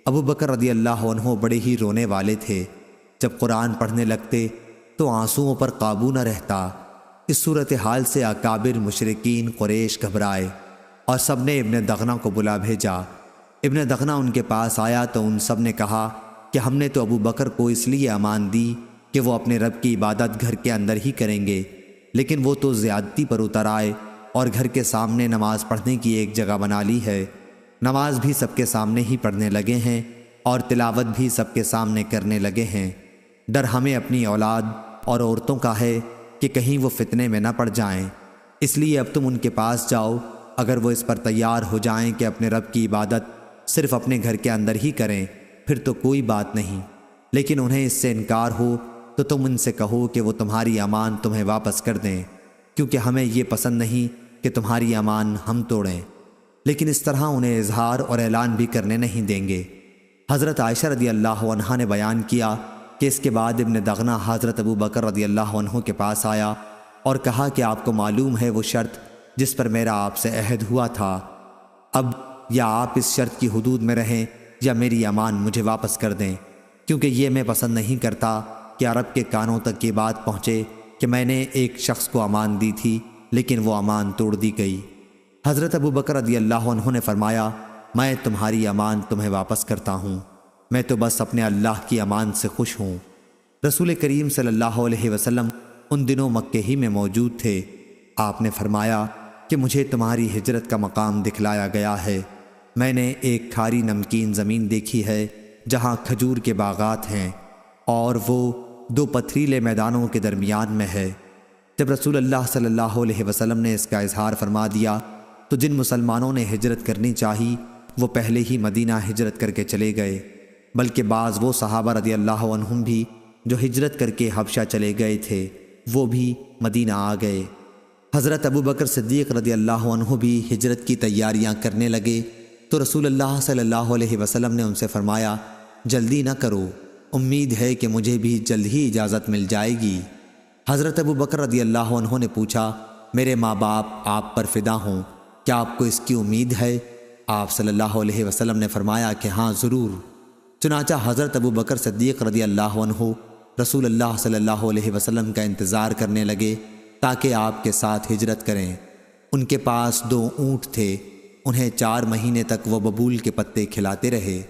ابو بکر رضی اللہ عنہ بڑے ہی رونے والے تھے۔ جب قرآن پڑھنے لگتے تو آنسوؤں پر قابو نہ رہتا۔ اس صورتحال سے اکابر مشرکین قریش گھبرائے اور سب نے ابن دغنہ کو بلا بھیجا۔ ابن دغنہ ان کے پاس آیا تو ان سب نے کہا کہ ہم نے تو ابو بکر کو اس لیے امان دی کہ وہ اپنے رب کی عبادت گھر کے اندر ہی کریں گے، لیکن وہ تو زیادتی پر اتر آئے اور گھر کے سامنے نماز پڑھنے کی ایک جگہ بنا لی ہے۔ نماز بھی سب کے سامنے ہی پڑھنے لگے ہیں اور تلاوت بھی سب کے سامنے کرنے لگے ہیں۔ ڈر ہمیں اپنی اولاد اور عورتوں کا ہے کہ کہیں وہ فتنے میں نہ پڑ جائیں، اس لیے اب تم ان کے پاس جاؤ۔ اگر وہ اس پر تیار ہو جائیں کہ اپنے رب کی عبادت صرف اپنے گھر کے اندر ہی کریں پھر تو کوئی بات نہیں، لیکن انہیں اس سے انکار ہو تو تم ان سے کہو کہ وہ تمہاری امان تمہیں واپس کر دیں، کیونکہ ہمیں یہ پسند نہیں کہ تمہاری امان ہم توڑیں، لیکن اس طرح انہیں اظہار اور اعلان بھی کرنے نہیں دیں گے۔ حضرت عائشہ رضی اللہ عنہا نے بیان کیا کہ اس کے بعد ابن دغنہ حضرت ابو بکر رضی اللہ عنہ کے پاس آیا اور کہا کہ آپ کو معلوم ہے وہ شرط جس پر میرا آپ سے عہد ہوا تھا، اب یا آپ اس شرط کی حدود میں رہیں یا میری امان مجھے واپس کر دیں، کیونکہ یہ میں پسند نہیں کرتا کہ عرب کے کانوں تک یہ بات پہنچے کہ میں نے ایک شخص کو امان دی تھی لیکن وہ امان توڑ دی گئی۔ حضرت ابو بکر رضی اللہ عنہ نے فرمایا، میں تمہاری امان تمہیں واپس کرتا ہوں، میں تو بس اپنے اللہ کی امان سے خوش ہوں۔ رسول کریم صلی اللہ علیہ وسلم ان دنوں مکے ہی میں موجود تھے۔ آپ نے فرمایا کہ مجھے تمہاری ہجرت کا مقام دکھلایا گیا ہے۔ میں نے ایک کھاری نمکین زمین دیکھی ہے جہاں کھجور کے باغات ہیں اور وہ دو پتھریلے میدانوں کے درمیان میں ہے۔ جب رسول اللہ صلی اللہ علیہ وسلم نے اس کا اظہار فرما دیا تو جن مسلمانوں نے ہجرت کرنی چاہی وہ پہلے ہی مدینہ ہجرت کر کے چلے گئے، بلکہ بعض وہ صحابہ رضی اللہ عنہم بھی جو ہجرت کر کے حبشہ چلے گئے تھے وہ بھی مدینہ آ گئے۔ حضرت ابو بکر صدیق رضی اللہ عنہ بھی ہجرت کی تیاریاں کرنے لگے تو رسول اللہ صلی اللہ علیہ وسلم نے ان سے فرمایا، جلدی نہ کرو، امید ہے کہ مجھے بھی جلد ہی اجازت مل جائے گی۔ حضرت ابو بکر رضی اللہ عنہ نے پوچھا، میرے ماں باپ آپ پر فدا ہوں، کیا آپ کو اس کی امید ہے؟ آپ صلی اللہ علیہ وسلم نے فرمایا کہ ہاں ضرور۔ چنانچہ حضرت ابو بکر صدیق رضی اللہ عنہ رسول اللہ صلی اللہ علیہ وسلم کا انتظار کرنے لگے تاکہ آپ کے ساتھ ہجرت کریں۔ ان کے پاس 2 اونٹ تھے، انہیں 4 مہینے تک وہ ببول کے پتے کھلاتے رہے۔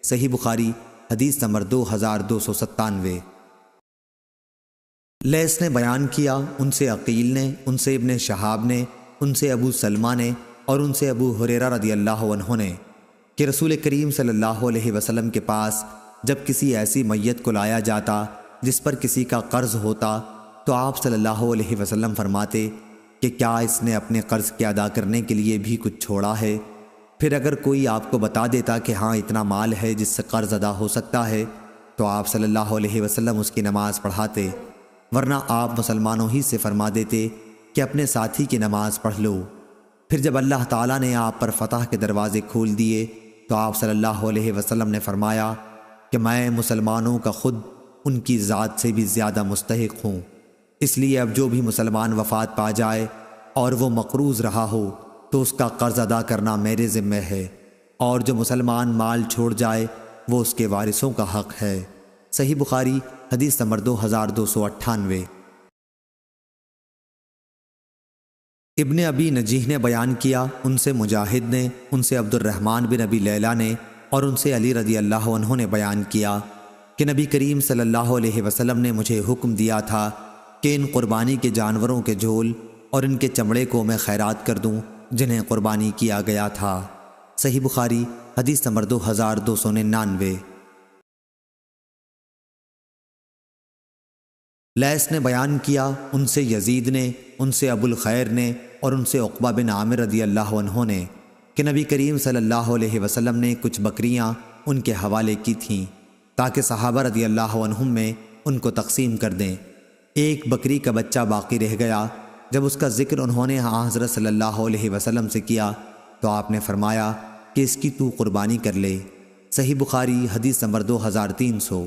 صحیح بخاری حدیث نمبر 2297۔ لیث نے بیان کیا، ان سے عقیل نے، ان سے ابن شہاب نے، ان سے ابو سلمہ نے اور ان سے ابو ہریرہ رضی اللہ عنہ نے کہ رسول کریم صلی اللہ علیہ وسلم کے پاس جب کسی ایسی میت کو لایا جاتا جس پر کسی کا قرض ہوتا تو آپ صلی اللہ علیہ وسلم فرماتے کہ کیا اس نے اپنے قرض کے ادا کرنے کے لیے بھی کچھ چھوڑا ہے؟ پھر اگر کوئی آپ کو بتا دیتا کہ ہاں اتنا مال ہے جس سے قرض ادا ہو سکتا ہے تو آپ صلی اللہ علیہ وسلم اس کی نماز پڑھاتے، ورنہ آپ مسلمانوں ہی سے فرما دیتے کہ اپنے ساتھی کی نماز پڑھ لو۔ پھر جب اللہ تعالیٰ نے آپ پر فتح کے دروازے کھول دیے تو آپ صلی اللہ علیہ وسلم نے فرمایا کہ میں مسلمانوں کا خود ان کی ذات سے بھی زیادہ مستحق ہوں، اس لیے اب جو بھی مسلمان وفات پا جائے اور وہ مقروض رہا ہو تو اس کا قرض ادا کرنا میرے ذمہ ہے، اور جو مسلمان مال چھوڑ جائے وہ اس کے وارثوں کا حق ہے۔ صحیح بخاری حدیث نمبر 2298۔ ابن ابی نجیح نے بیان کیا، ان سے مجاہد نے، ان سے عبد الرحمن بن ابی لیلہ نے اور ان سے علی رضی اللہ عنہ نے بیان کیا کہ نبی کریم صلی اللہ علیہ وسلم نے مجھے حکم دیا تھا کہ ان قربانی کے جانوروں کے جھول اور ان کے چمڑے کو میں خیرات کر دوں جنہیں قربانی کیا گیا تھا۔ صحیح بخاری حدیث نمبر 2299۔ لیث نے بیان کیا، ان سے یزید نے، ان سے ابو الخیر نے اور ان سے عقبہ بن عامر رضی اللہ عنہ نے کہ نبی کریم صلی اللہ علیہ وسلم نے کچھ بکریاں ان کے حوالے کی تھیں تاکہ صحابہ رضی اللہ عنہم میں ان کو تقسیم کر دیں۔ ایک بکری کا بچہ باقی رہ گیا۔ جب اس کا ذکر انہوں نے حضرت صلی اللہ علیہ وسلم سے کیا تو آپ نے فرمایا کہ اس کی تو قربانی کر لے۔ صحیح بخاری حدیث نمبر 2300۔